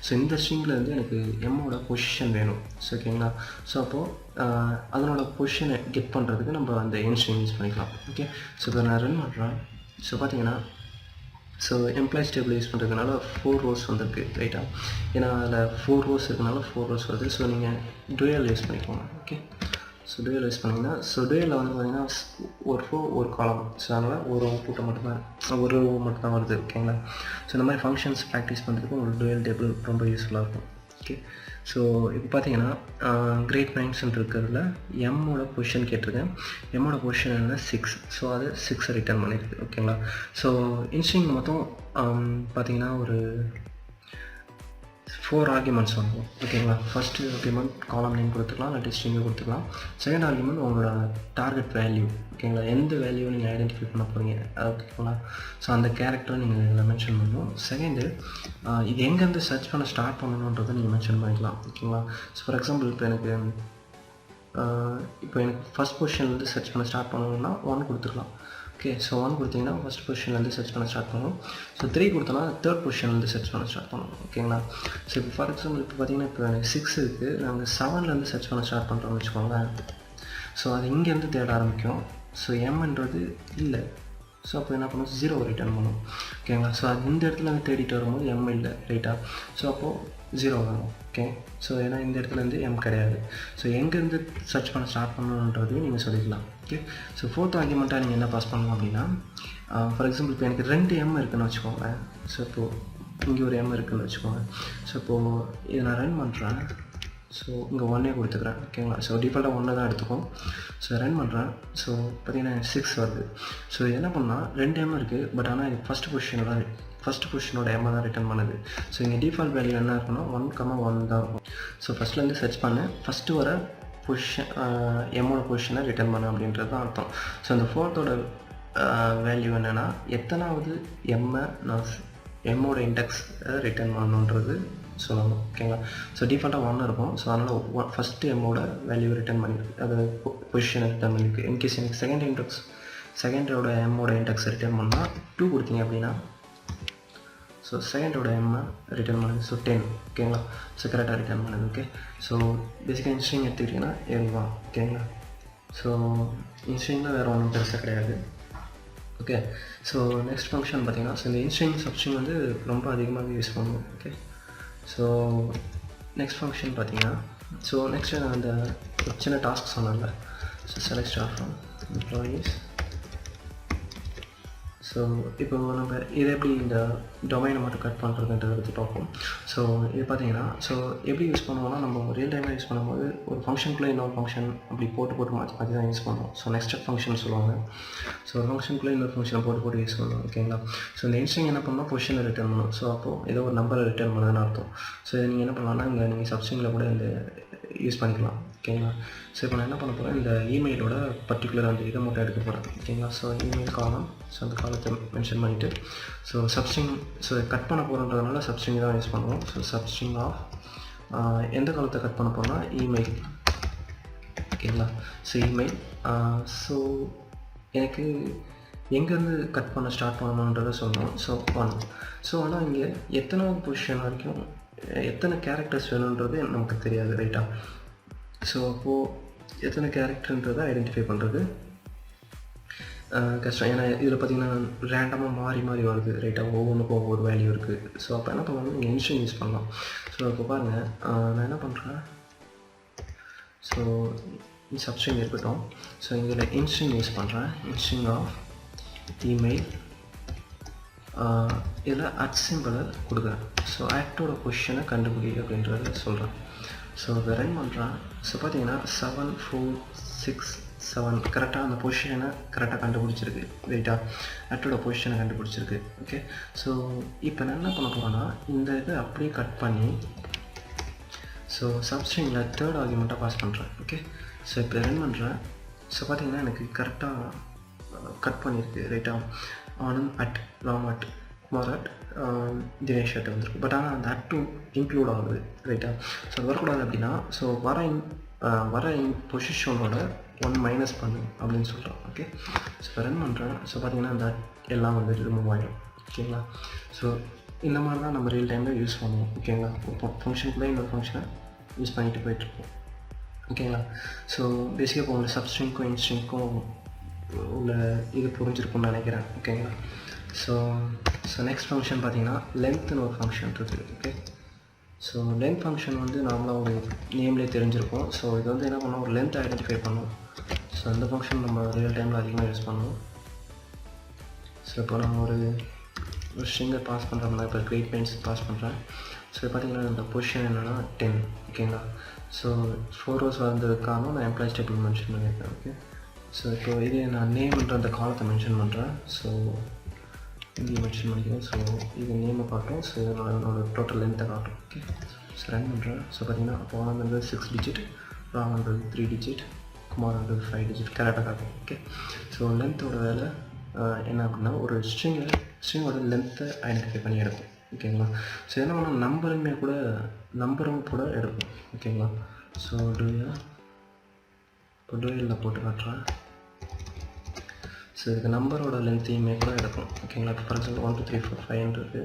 ஸோ இந்த ஸ்ட்ரிங்கில் வந்து எனக்கு எம்மோட பொசிஷன் வேணும், ஸோ ஓகேங்களா? ஸோ அப்போது அதனோட பொசிஷனை கெட் பண்ணுறதுக்கு நம்ம அந்த இன்ஸ்ட்ரிங் யூஸ் பண்ணிக்கலாம், ஓகே? ஸோ இப்போ நான் ரன் பண்ணுறேன். ஸோ பார்த்தீங்கன்னா ஸோ எம்ப்ளாய்ஸ் டேபிள் யூஸ் பண்ணுறதுனால 4 rows வந்திருக்கு, ரைட்டா? ஏன்னா அதில் 4 rows இருக்கனால 4 rows வருது. ஸோ நீங்கள் டுயல் யூஸ் பண்ணிக்கோங்க, ஓகே? ஸோ டுயல் யூஸ் பண்ணிங்கன்னா, ஸோ டுயலில் வந்து பார்த்திங்கன்னா ஒரு ரோ ஒரு காலம், ஸோ அதனால் ஒரு அவுட்புட்டை மட்டும்தான், ஒரு ரோ மட்டும் தான் வருது, ஓகேங்களா? ஸோ இந்த மாதிரி ஃபங்க்ஷன்ஸ் ப்ராக்டிஸ் பண்ணுறதுக்கு ஒரு டுயல் டேபிள் ரொம்ப யூஸ்ஃபுல்லாக இருக்கும், ஓகே? ஸோ இப்போ பார்த்தீங்கன்னா கிரேட் மைண்ட்ஸ்ன்னு இருக்கிறதுல எம்மோட பொசிஷன் கேட்டிருக்கேன். எம்மோட பொசிஷன் என்ன 6. ஸோ அது 6 ரிட்டர்ன் பண்ணியிருக்கு, ஓகேங்களா? ஸோ இன்ஸ்ட்ரிங் மொத்தம் பார்த்தீங்கன்னா ஒரு 4 ஆர்குமெண்ட்ஸ் வாங்குவோம், ஓகேங்களா? ஃபஸ்ட்டு ஆர்குமெண்ட் காலம் நேம் கொடுத்துக்கலாம், இல்லாட்டி ஸ்ட்ரிங்கை கொடுத்துக்கலாம். செகண்ட் ஆர்குமெண்ட் உங்களோட டார்கெட் வேல்யூ, ஓகேங்களா? எந்த வேல்யூ நீங்கள் ஐடென்டிஃபை பண்ண போகிறீங்க, ஓகேங்களா? ஸோ அந்த கேரக்டரை நீங்கள் இதில் மென்ஷன் பண்ணணும். செகண்டு இது எங்கேருந்து சர்ச் பண்ண ஸ்டார்ட் பண்ணணுன்றதை நீங்கள் மென்ஷன் பண்ணிக்கலாம், ஓகேங்களா? ஸோ ஃபார் எக்ஸாம்பிள் இப்போ எனக்கு ஃபஸ்ட் பொசிஷன்லேருந்து சர்ச் பண்ண ஸ்டார்ட் பண்ணணும்னா 1 கொடுத்துக்கலாம், ஓகே? ஸோ 1 கொடுத்தீங்கன்னா ஃபஸ்ட் பொசிஷன்லேருந்து சர்ச் பண்ண ஸ்டார்ட் பண்ணணும். ஸோ 3 கொடுத்தோன்னா தேர்ட் பொசிஷன்லேருந்து சர்ச் பண்ண ஸ்டார்ட் பண்ணணும், ஓகேங்களா? ஸோ இப்போ ஃபார் எக்ஸாம்பிள் இப்போ பார்த்தீங்கன்னா இப்போ எனக்கு 6 இருக்குது, நாங்கள் 7லேருந்து சர்ச் பண்ண ஸ்டார்ட் பண்ணுறோம்னு வச்சுக்கோங்களேன். ஸோ அது இங்கேருந்து தேட ஆரம்பிக்கும். ஸோ எம்ன்றது இல்லை, ஸோ அப்போ என்ன பண்ணும், 0 ரிட்டர்ன் பண்ணும், ஓகேங்களா? ஸோ அது இந்த இடத்துல வந்து தேடிட்டு வரும்போது எம் இல்லை, ரைட்டா? ஸோ அப்போது 0 வரும், ஓகே? ஸோ ஏன்னா இந்த இடத்துலேருந்து எம் கிடையாது. ஸோ எங்கேருந்து சர்ச் பண்ண ஸ்டார்ட் பண்ணணுன்றது நீங்கள் சொல்லிக்கலாம், ஓகே? ஸோ 4th ஆர்குமெண்ட்டாக நீங்கள் என்ன பாஸ் பண்ணலாம் அப்படின்னா, ஃபார் எக்ஸாம்பிள் இப்போ எனக்கு 2 எம் இருக்குதுன்னு வச்சுக்கோங்களேன். ஸோ இப்போது இங்கே ஒரு எம் இருக்குதுன்னு வச்சுக்கோங்க. ஸோ இப்போது இதை நான் ரன் பண்ணுறேன். ஸோ இங்கே 1 கொடுத்துக்கிறேன், ஓகேங்களா? ஸோ டிஃபால்ட்டாக 1 தான் எடுத்துக்கும். ஸோ ரன் பண்ணுறேன். ஸோ பார்த்தீங்கன்னா 6 வருது. ஸோ என்ன பண்ணால் 2 எம் இருக்குது, பட் ஆனால் இது ஃபஸ்ட் பொசிஷனோட எம்மை தான் ரிட்டர்ன் பண்ணுது. ஸோ இங்கே டிஃபால்ட் வேல்யூ என்ன இருக்குன்னா 1,1 தான் இருக்கும். ஸோ ஃபஸ்ட்லேருந்து சர்ச் பண்ணேன், ஃபஸ்ட்டு வர பொசிஷன் எம்மோட பொசிஷனை ரிட்டர்ன் பண்ண அப்படின்றது தான் அர்த்தம். ஸோ அந்த 4th வேல்யூ என்னென்னா எத்தனாவது எம்மோட இண்டெக்ஸ் ரிட்டர்ன் பண்ணணுன்றது சொல்லணும், ஓகேங்களா? ஸோ டிஃபால்ட்டாக 1 இருக்கும். ஸோ அதனால் ஃபஸ்ட்டு எம்மோட வேல்யூ ரிட்டர்ன் பண்ணியிருக்கு, அது பொசிஷனை ரிட்டர்ன் பண்ணியிருக்கு. இன்கேஸ் எனக்கு செகண்டோட எம்மோட இண்டெக்ஸ் ரிட்டர்ன் பண்ணால் 2 கொடுத்தீங்க அப்படின்னா ஸோ செகண்டோட எம்மை ரிட்டர்ன் பண்ணுது. ஸோ 10, ஓகேங்களா? ஸோ கரெக்டாக ரிட்டர்ன் பண்ணுது, ஓகே? ஸோ பேசிக்காக இன்ஸ்ட்ரிங் எடுத்துக்கிட்டிங்கன்னா 7 தான், ஓகேங்களா? ஸோ இன்ஸ்ட்ரிங்கில் வேறு ஒன்றும் பெருசாக கிடையாது. ஓகே. ஸோ நெக்ஸ்ட் ஃபங்க்ஷன் பார்த்தீங்கன்னா, ஸோ இந்த இன்ஸ்ட்ரிங் சப்ஸ்ட்ரிங் வந்து ரொம்ப அதிகமாகவே யூஸ் பண்ணுவோம். ஓகே. ஸோ நெக்ஸ்ட் ஃபங்க்ஷன் பார்த்தீங்கன்னா, ஸோ நெக்ஸ்ட்டு நான் அந்த ஒரு சின்ன டாஸ்க் சொன்னேன்ல, so select star from employees. So இப்போ நம்ம இதை எப்படி இந்த டொமைனை மட்டும் கட் பண்ணுறதுன்றதை பற்றி பார்ப்போம். ஸோ இது பார்த்தீங்கன்னா, ஸோ எப்படி யூஸ் பண்ணுவோம்னா, நம்ம ரியல் டைமில் யூஸ் பண்ணும்போது ஒரு ஃபங்க்ஷனுக்குள்ளே இன்னொரு ஃபங்க்ஷன் அப்படி போட்டு மாற்றி தான் யூஸ் பண்ணுவோம். ஸோ நெக்ஸ்ட் ஃபங்க்ஷன் சொல்லுவாங்க. ஸோ ஒரு ஃபங்க்ஷனுக்குள்ளே இன்னொரு ஃபங்க்ஷனை போட்டு யூஸ் பண்ணுவோம். ஓகேங்களா. ஸோ இந்த இன்ஸ்ட்ரிங் என்ன பண்ணால் பொசிஷனை ரிட்டர்ன் பண்ணணும். ஸோ அப்போது ஏதோ ஒரு நம்பரை ரிட்டர்ன் பண்ணுறதுன்னு அர்த்தம். ஸோ இதை நீங்கள் என்ன பண்ணலாம்னா, இங்கே நீங்கள் சப்ஸ்ட்ரிங்கில் கூட இந்த யூஸ் பண்ணிக்கலாம். ஓகேங்களா. ஸோ இப்போ நான் என்ன பண்ண போகிறேன், இந்த இமெயிலோட பர்டிகுலர் அந்த இதை மட்டும் எடுக்க போகிறேன். ஓகேங்களா. ஸோ இமெயில் காலம், ஸோ அந்த காலத்தை மென்ஷன் பண்ணிவிட்டு, ஸோ சப்ஸ்ட்ரிங், ஸோ கட் பண்ண போகிறோன்றதுனால சப்ஸ்ட்ரிங் தான் யூஸ் பண்ணுவோம். ஸோ சப்ஸ்ட்ரிங் ஆஃப் எந்த காலத்தை கட் பண்ண போகிறோம்னா இமெயில். ஓகேங்களா. So email. ஸோ எனக்கு எங்கேருந்து கட் பண்ண ஸ்டார்ட் பண்ணணுன்றதை சொல்லணும். ஸோ 1. ஸோ ஆனால் இங்கே எத்தனை பொசிஷன் வரைக்கும் எத்தனை கேரக்டர்ஸ் வேணுன்றது நமக்கு தெரியாது, ரைட்டா. ஸோ அப்போது எத்தனை கேரக்டர்ன்றதை ஐடென்டிஃபை பண்ணுறது கஷ்டம். ஏன்னா இதில் பார்த்திங்கன்னா ரேண்டமாக மாறி வருது, ரைட்டாக. ஒவ்வொன்றுக்கும் ஒவ்வொரு வேல்யூ இருக்குது. ஸோ அப்போ என்ன பண்ணணும், நீங்கள் இன்ஸ்ட்ரிங் யூஸ் பண்ணலாம். ஸோ இப்போ பாருங்கள், நான் என்ன பண்ணுறேன், ஸோ சப்ஸ்ட்ரிங் இருக்கட்டும். ஸோ இதில் இன்ஸ்ட்ரிங் யூஸ் பண்ணுறேன். இன்ஸ்ட்ரிங் ஆஃப் இமெயில். இதில் அட் சிம்பிளை கொடுக்குறேன். ஸோ அட்டோட பொசிஷனை கண்டுபிடி அப்படின்றத சொல்கிறேன். ஸோ இதை ரன் பண்ணுறேன். ஸோ பார்த்தீங்கன்னா 7 4 6 7 கரெக்டாக அந்த பொசிஷனை கரெக்டாக கண்டுபிடிச்சிருக்கு, ரைட்டாக. அட்டோட பொசிஷனை கண்டுபிடிச்சிருக்கு. ஓகே. ஸோ இப்போ நான் என்ன பண்ண போகிறேன்னா, இந்த இதை அப்படியே கட் பண்ணி ஸோ சப்ஸ்ட்ரிங்கில் தேர்ட் ஆர்குமெண்ட்டாக பாஸ் பண்ணுறேன். ஓகே. ஸோ இப்போ ரன் பண்ணுறேன். ஸோ பார்த்தீங்கன்னா எனக்கு கரெக்டாக கட் பண்ணியிருக்கு, ரைட்டாக. Anand at Ram at Kumar at Dinesh at வந்துருக்கு. பட் ஆனால் அந்த அட் இன்க்ளூட் ஆகுது, ரைட்டாக. ஸோ அது வரக்கூடாது அப்படின்னா, ஸோ வர பொசிஷனோட 1 மைனஸ் பண்ணு அப்படின்னு சொல்கிறோம். ஓகே. ஸோ ரன் பண்ணுறேன். ஸோ பார்த்தீங்கன்னா அந்த எல்லாம் வந்து ரிமூவ் ஆகிடும். ஓகேங்களா. ஸோ இந்த மாதிரி தான் நம்ம ரியல் டைமில் யூஸ் பண்ணுவோம். ஓகேங்களா. இப்போ ஃபங்க்ஷனுக்குள்ளே இன்னொரு ஃபங்க்ஷனை யூஸ் பண்ணிட்டு போயிட்டுருக்கோம். ஓகேங்களா. ஸோ பேசிக்காக இப்போ உங்களுக்கு சப்ஸ்ட்ரிங்க்கும் இன்ஸ்ட்ரிங்க்கும் உள்ள இது புரிஞ்சிருக்கும்னு நினைக்கிறேன். ஓகேங்களா. ஸோ நெக்ஸ்ட் ஃபங்க்ஷன் பார்த்தீங்கன்னா லென்த்னு ஒரு ஃபங்க்ஷன் இருக்குது. ஓகே. ஸோ லென்த் ஃபங்க்ஷன் வந்து நார்மலாக ஒரு நேம்லேயே தெரிஞ்சிருக்கும். ஸோ இது வந்து என்ன பண்ணோம், ஒரு லென்த் ஐடென்டிஃபை பண்ணும். ஸோ அந்த ஃபங்க்ஷன் நம்ம ரியல் டைமில் அதிகமாக யூஸ் பண்ணுவோம். ஸோ இப்போ நம்ம ஒரு ஸ்ட்ரிங்கை பாஸ் பண்ணுறோம்னா, இப்போ கிரேட் பெயின்ஸ் பாஸ் பண்ணுறேன். ஸோ பார்த்தீங்கன்னா இந்த பொசிஷன் என்னென்னா 10. ஓகேங்களா. ஸோ 4 rows வந்ததுக்கான நான் எம்ப்ளாய்ஸ் டேபிள் மென்ஷன் பண்ணியிருக்கேன். ஓகே. ஸோ இப்போ இதே நான் நேம்ன்ற அந்த காலத்தை மென்ஷன் பண்ணுறேன். ஸோ இங்கே மென்ஷன் பண்ணிக்கிறேன். ஸோ இது நேமை காட்டும். ஸோ என்னோட டோட்டல் லென்த்தை காட்டும். ஓகே. ஸோ ரன் பண்ணுறேன். ஸோ பார்த்தீங்கன்னா அப்போ Anand 6 digit, Raman 3 digit, Kumar 5 digit கரெக்டாக காட்டும். ஓகே. ஸோ லென்த்தோட வேலை என்ன அப்படின்னா, ஒரு ஸ்ட்ரிங்கோட லென்த்தை ஐடென்டிஃபை பண்ணி எடுக்கும். ஓகேங்களா. ஸோ என்ன பண்ணால் நம்பரும் கூட எடுக்கும். ஓகேங்களா. ஸோ இப்போ டூயலில் போட்டு காட்டுறேன். ஸோ இதுக்கு நம்பரோட லென்த்தையுமே கூட எடுக்கும். ஓகேங்களா. இப்போ ஃபார் எக்ஸாம்பிள் 1 2 3 4 5 இருக்குது.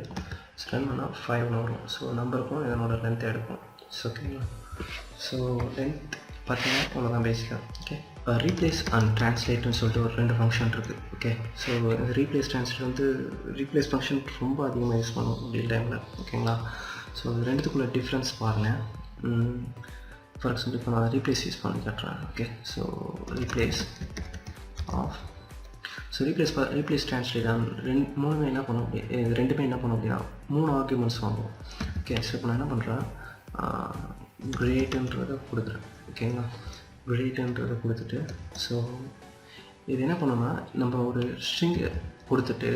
ஸோ ரன் பண்ணால் 5 வரும். ஸோ நம்பருக்கும் இதனோட லென்த்தை எடுக்கும். ஸோ ஓகேங்களா. ஸோ லென்த் பார்த்தீங்கன்னா அவ்வளோதான் பேசிக்காக. ஓகே. ரீப்ளேஸ் அண்ட் ட்ரான்ஸ்லேட்னு சொல்லிட்டு ஒரு 2 ஃபங்க்ஷன் இருக்குது. ஓகே. ஸோ இந்த ரீப்ளேஸ் ட்ரான்ஸ்லேட் வந்து ரீப்ளேஸ் ஃபங்க்ஷன் ரொம்ப அதிகமாக யூஸ் பண்ணுவோம் ரியல் டைமில். ஓகேங்களா. ஸோ ரெண்டுத்துக்குள்ள டிஃப்ரென்ஸ் பாருங்கள். ஃபார் எக்ஸாம்பிள் இப்போ நான் ரீப்ளேஸ் யூஸ் பண்ணி காட்டுறேன். Okay. So replace of, so replace translate மூணுமே என்ன பண்ணும், ரெண்டுமே என்ன பண்ணும் அப்படின்னா 3 ஆர்குமெண்ட்ஸ் வாங்குவோம். ஓகே. ஸோ இப்போ நான் என்ன பண்ணுறேன், கிரேட்டுன்றதை கொடுக்குறேன். ஓகேங்களா. கிரேட்டுன்றதை கொடுத்துட்டு, ஸோ இது என்ன பண்ணோம்னா, நம்ம ஒரு ஸ்ட்ரிங்கை கொடுத்துட்டு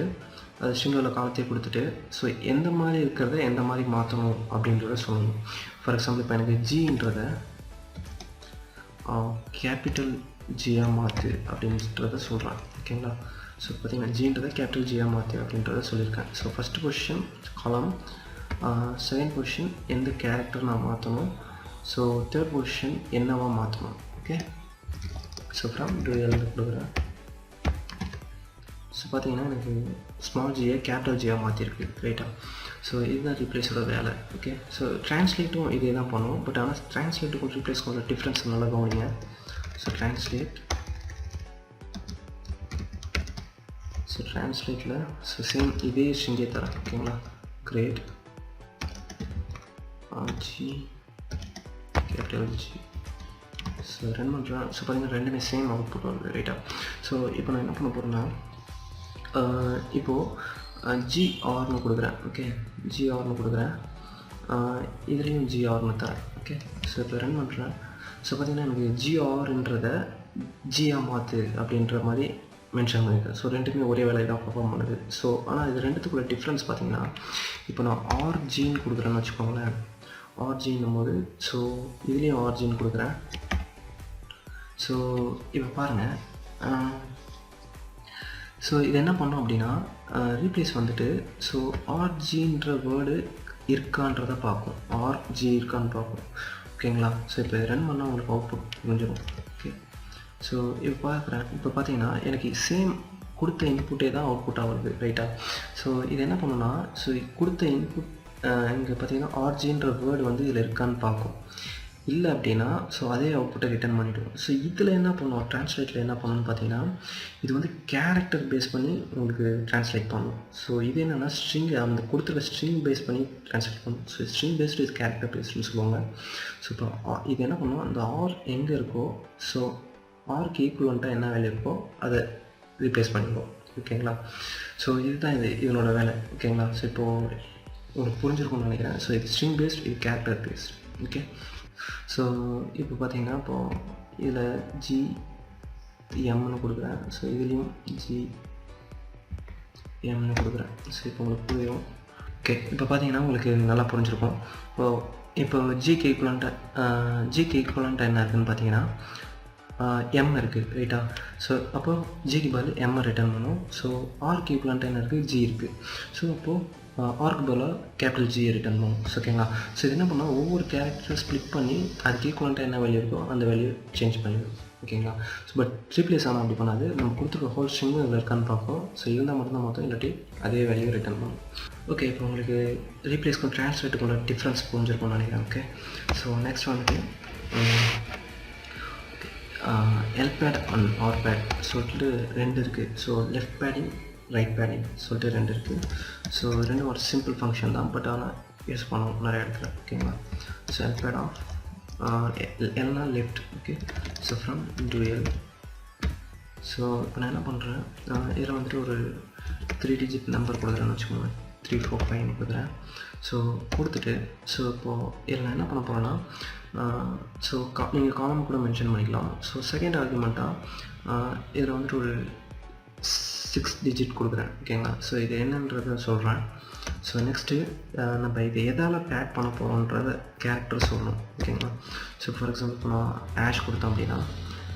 அது ஸ்ட்ரிங்கோட காலத்தையே கொடுத்துட்டு, ஸோ எந்த மாதிரி இருக்கிறத எந்த மாதிரி மாற்றணும் அப்படின்றத சொல்லணும். ஃபார் எக்ஸாம்பிள் இப்போ எனக்கு ஜின்றதை கேபிட்டல் ஜியாக மாற்று அப்படின்றத சொல்கிறேன். ஓகேங்களா. ஸோ பார்த்தீங்கன்னா ஜின்றதை கேபிட்டல் ஜியாக மாற்று அப்படின்றத சொல்லியிருக்கேன். ஸோ ஃபஸ்ட்டு பொசிஷன் காலம், செகண்ட் பொசிஷன் எந்த கேரக்டர் நான் மாற்றணும், ஸோ தேர்ட் பொசிஷன் என்னவா மாற்றணும். ஓகே. ஸோ ஃப்ரம் டூஎல் கொடுக்குறேன். ஸோ பார்த்தீங்கன்னா எனக்கு ஸ்மால் ஜியை கேபிட்டல் ஜியாக மாற்றிருக்கு, ரைட்டாக. ஸோ இதுதான் ரீப்ளேஸோட வேலை. ஓகே. ஸோ ட்ரான்ஸ்லேட்டும் இதே தான் பண்ணுவோம். பட் ஆனால் ட்ரான்ஸ்லேட்டுக்கும் ரீப்ளேஸ்க்கும் உள்ள டிஃப்ரென்ஸ் நல்லா கவனிங்க. ஸோ ட்ரான்ஸ்லேட், ஸோ ட்ரான்ஸ்லேட்டில் ஸோ சேம் இதே ஸ்ட்ரிங்கே தரேன் ஓகேங்களா. Great G capital G. So run பண்ணுறேன். ஸோ பார்த்தீங்கன்னா ரெண்டுமே சேம் அவுட்புட் வருது ரைட்டாக. ஸோ இப்போ நான் என்ன பண்ண போகிறேன்னா இப்போது ஜிஆர்னு கொடுக்குறேன். ஓகே ஜிஆர்னு கொடுக்குறேன். இதுலேயும் ஜிஆர்னு தரேன். ஓகே ஸோ இப்போ ரன் பண்ணுறேன். ஸோ பார்த்தீங்கன்னா எனக்கு ஜிஆர்ன்றதை ஜிஆ மாற்று அப்படின்ற மாதிரி மென்ஷன் பண்ணியிருக்கேன். ஸோ ரெண்டுமே ஒரே வேலையை தான் பர்ஃபார்ம் பண்ணுது. ஸோ ஆனால் இது ரெண்டுத்துக்குள்ள டிஃப்ரென்ஸ் பார்த்தீங்கன்னா இப்போ நான் ஆர்ஜின்னு கொடுக்குறேன்னு வச்சுக்கோங்களேன். ஆர்ஜின்னும் போது ஸோ இதுலேயும் ஆர்ஜின்னு கொடுக்குறேன். ஸோ இப்போ பாருங்கள். ஸோ இது என்ன பண்ணோம் அப்படின்னா ரீப்ளேஸ் வந்துட்டு ஸோ ஆர்ஜின்ற வேர்டு இருக்கான்றதை பார்க்கும். ஆர்ஜி இருக்கான்னு பார்க்கும் ஓகேங்களா. ஸோ இப்போ ரன் பண்ணால் உங்களுக்கு அவுட்புட் புரிஞ்சிடும். ஓகே ஸோ இப்போ பார்க்குறேன். இப்போ பார்த்தீங்கன்னா எனக்கு சேம் கொடுத்த இன்புட்டே தான் அவுட்புட்டாக வருது ரைட்டாக. ஸோ இது என்ன பண்ணுன்னா ஸோ கொடுத்த இன்புட் இங்கே பார்த்தீங்கன்னா ஆர்ஜின்ற வேர்டு வந்து இதில் இருக்கான்னு பார்க்கும். இல்லை அப்படின்னா ஸோ அதே அவுட்புட்டை ரிட்டர்ன் பண்ணிவிடுவோம். ஸோ இதில் என்ன பண்ணுவோம் ட்ரான்ஸ்லேட்டில் என்ன பண்ணணும்னு பார்த்தீங்கன்னா இது வந்து கேரக்டர் பேஸ் பண்ணி உங்களுக்கு ட்ரான்ஸ்லேட் பண்ணணும். ஸோ இது என்னென்னா ஸ்ட்ரிங் அந்த கொடுத்துருக்க ஸ்ட்ரிங் பேஸ் பண்ணி ட்ரான்ஸ்லேட் பண்ணணும். ஸோ ஸ்ட்ரிங் பேஸ்டு இது கேரக்டர் பேஸ்டுன்னு சொல்லுவாங்க. ஸோ இப்போ இது என்ன பண்ணுவோம் அந்த ஆர் எங்கே இருக்கோ ஸோ ஆருக்கு ஈக்குவலண்ட்டாக என்ன வேல்யூ இருக்கோ அதை ரீப்ளேஸ் பண்ணிடுவோம் ஓகேங்களா. ஸோ இதுதான் இதனோட வேலை ஓகேங்களா. ஸோ இப்போது உங்களுக்கு புரிஞ்சிருக்கும்னு நினைக்கிறேன். ஸோ இது ஸ்ட்ரிங் பேஸ்ட், இது கேரக்டர் பேஸ்ட். ஓகே ஸோ இப்போ பார்த்தீங்கன்னா இப்போது இதில் ஜி எம்னு கொடுக்குறேன். ஸோ இதுலேயும் ஜி எம்னு கொடுக்குறேன். ஸோ இப்போ உங்களுக்கு புரியும். ஓகே இப்போ பார்த்தீங்கன்னா உங்களுக்கு நல்லா புரிஞ்சிருக்கும். இப்போ ஜிக்கு ஈக்குவலண்ட்டாக என்ன இருக்குதுன்னு பார்த்தீங்கன்னா எம் இருக்குது ரைட்டா. ஸோ அப்போது ஜிக்கு பதில் எம்மை ரிட்டர்ன் பண்ணும். ஸோ ஆர்க்கு ஈக்குவலண்ட்டாக என்ன இருக்குது ஜி இருக்குது. ஸோ அப்போது ஆர்க்கு பதிலாக கேபிட்டல் ஜியை ரிட்டர்ன் பண்ணும். ஸோ ஓகேங்களா. ஸோ இது என்ன பண்ணால் ஒவ்வொரு கேரக்டரை ஸ்ப்ளிட் பண்ணி அதுக்கு ஈக்குவலண்ட்டாக என்ன வேல்யூ இருக்கோ அந்த வேல்யூ சேஞ்ச் பண்ணிடும் ஓகேங்களா. ஸோ பட் ரீப்ளேஸ் ஆனால் அப்படி பண்ணாது. நம்ம கொடுத்துருக்க ஹோல் ஸ்ட்ரிங்கும் இதில் இருக்கான்னு பார்ப்போம். ஸோ இருந்தால் மட்டும்தான் மொத்தம், இல்லாட்டி அதே வேல்யூ ரிட்டர்ன் பண்ணும். ஓகே இப்போ உங்களுக்கு ரீப்ளேஸ்க்கும் ட்ரான்ஸ்லேட்டுக்குள்ள டிஃப்ரென்ஸ் புரிஞ்சிருக்கும்னு நினைக்கிறேன். ஓகே ஸோ நெக்ஸ்ட் வந்துட்டு எல்பேட் அண்ட் ஆர்பேட் சொல்லிட்டு ரெண்டு இருக்குது. So left padding right padding சொல்லிட்டு ரெண்டு இருக்குது. ஸோ ரெண்டும் ஒரு சிம்பிள் ஃபங்க்ஷன் தான், பட் ஆனால் யூஸ் பண்ணுவோம் நிறைய இடத்துல ஓகேங்களா. ஸோ எல்பேட் ஆஃப் எல்னா left. Okay so from into L. So இப்போ நான் என்ன பண்ணுறேன் இதில் வந்துட்டு ஒரு 3 டிஜிட் நம்பர் கொடுக்குறேன்னு வச்சுக்கோங்க. 3 4 5 கொடுக்குறேன். ஸோ கொடுத்துட்டு ஸோ இப்போது இதில் நான் என்ன பண்ண போகிறேன்னா ஸோ நீங்கள் காலம் கூட மென்ஷன் பண்ணிக்கலாம். ஸோ செகண்ட் ஆர்குமெண்ட்டாக இதில் வந்துட்டு ஒரு 6 டிஜிட் கொடுக்குறேன் ஓகேங்களா. ஸோ இது என்னன்றதை சொல்கிறேன். ஸோ நெக்ஸ்ட்டு நம்ம இதை எதால் பேட் பண்ண போகிறோன்றத கேரக்டர் சொல்லணும் ஓகேங்களா. ஸோ ஃபார் எக்ஸாம்பிள் இப்போ நான் ஆஷ் கொடுத்தேன் அப்படின்னா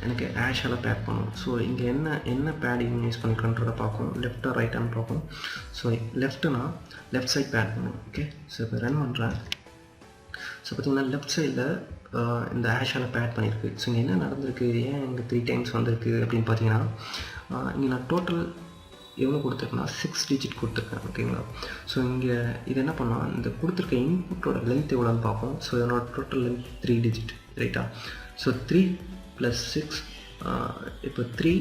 எனக்கு ஆஷால் பேட் பண்ணணும். ஸோ இங்கே என்ன பேடிங் யூஸ் பண்ணிக்கிறன்றதை பார்க்கும். லெஃப்டாக ரைட்டான்னு பார்க்கும். ஸோ லெஃப்ட்டுனா லெஃப்ட் சைட் பேட் பண்ணும். ஓகே ஸோ இப்போ ரன் பண்ணுறேன். ஸோ பார்த்திங்கன்னா லெஃப்ட் சைடில் இந்த ஆஷால் பேட் பண்ணியிருக்கு. ஸோ இங்கே என்ன நடந்திருக்கு, ஏன் இங்கே 3 டைம்ஸ் வந்திருக்கு அப்படின்னு பார்த்தீங்கன்னா இங்கே நான் டோட்டல் எவ்வளோ கொடுத்துருக்கேன்னா 6 டிஜிட் கொடுத்துருக்கேன் ஓகேங்களா. ஸோ இங்கே இது என்ன பண்ணால் இந்த கொடுத்துருக்க இன்புட்டோட லென்த் எவ்வளோன்னு பார்ப்போம். ஸோ இதனோட டோட்டல் லென்த் 3 டிஜிட் ரைட்டா. ஸோ 3 + 6 இப்போ 3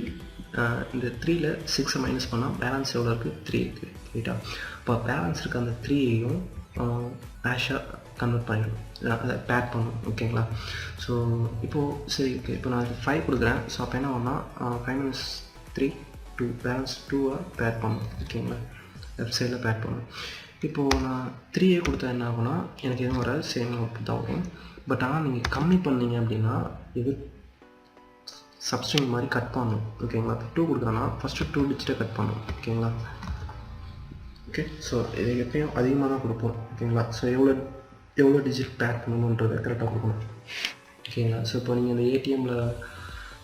இந்த 3ல் 6 மைனஸ் பண்ணால் பேலன்ஸ் எவ்வளோ இருக்குது 3 இருக்குது ரைட்டா. இப்போ பேலன்ஸ் இருக்க அந்த 3ஐயும் ஆஷாக கன்வெர்ட் பண்ணிடும், அதை பேட் பண்ணும் ஓகேங்களா. ஸோ இப்போது சரி ஓகே இப்போ நான் 5 கொடுக்குறேன். ஸோ அப்போ என்ன பண்ணால் 5 - 3 2 பேலன்ஸ் 2-ஆ பேட் பண்ணும் ஓகேங்களா. லெஃப்ட் சைடில் பேட் பண்ணும். இப்போது நான் 3 கொடுத்தா என்ன ஆகும்னா எனக்கு எதுவும் வர சேம் அவுட்புட் தான் வரும். பட் ஆனால் நீங்கள் கம்மி பண்ணீங்க அப்படின்னா இது சப்ஸ்ட்ரிங் மாதிரி கட் பண்ணணும் ஓகேங்களா. இப்போ 2 கொடுக்குறேன்னா ஃபஸ்ட்டு 2 டிஜிட்டை கட் பண்ணணும் ஓகேங்களா. ஓகே ஸோ இது எப்பயும் அதிகமாக தான் கொடுப்போம் ஓகேங்களா. ஸோ எவ்வளோ டிஜிட் பேட் பண்ணணுன்றதை கரெக்டாக கொடுக்கணும் ஓகேங்களா. ஸோ இப்போ நீங்கள் இந்த ஏடிஎம்மில்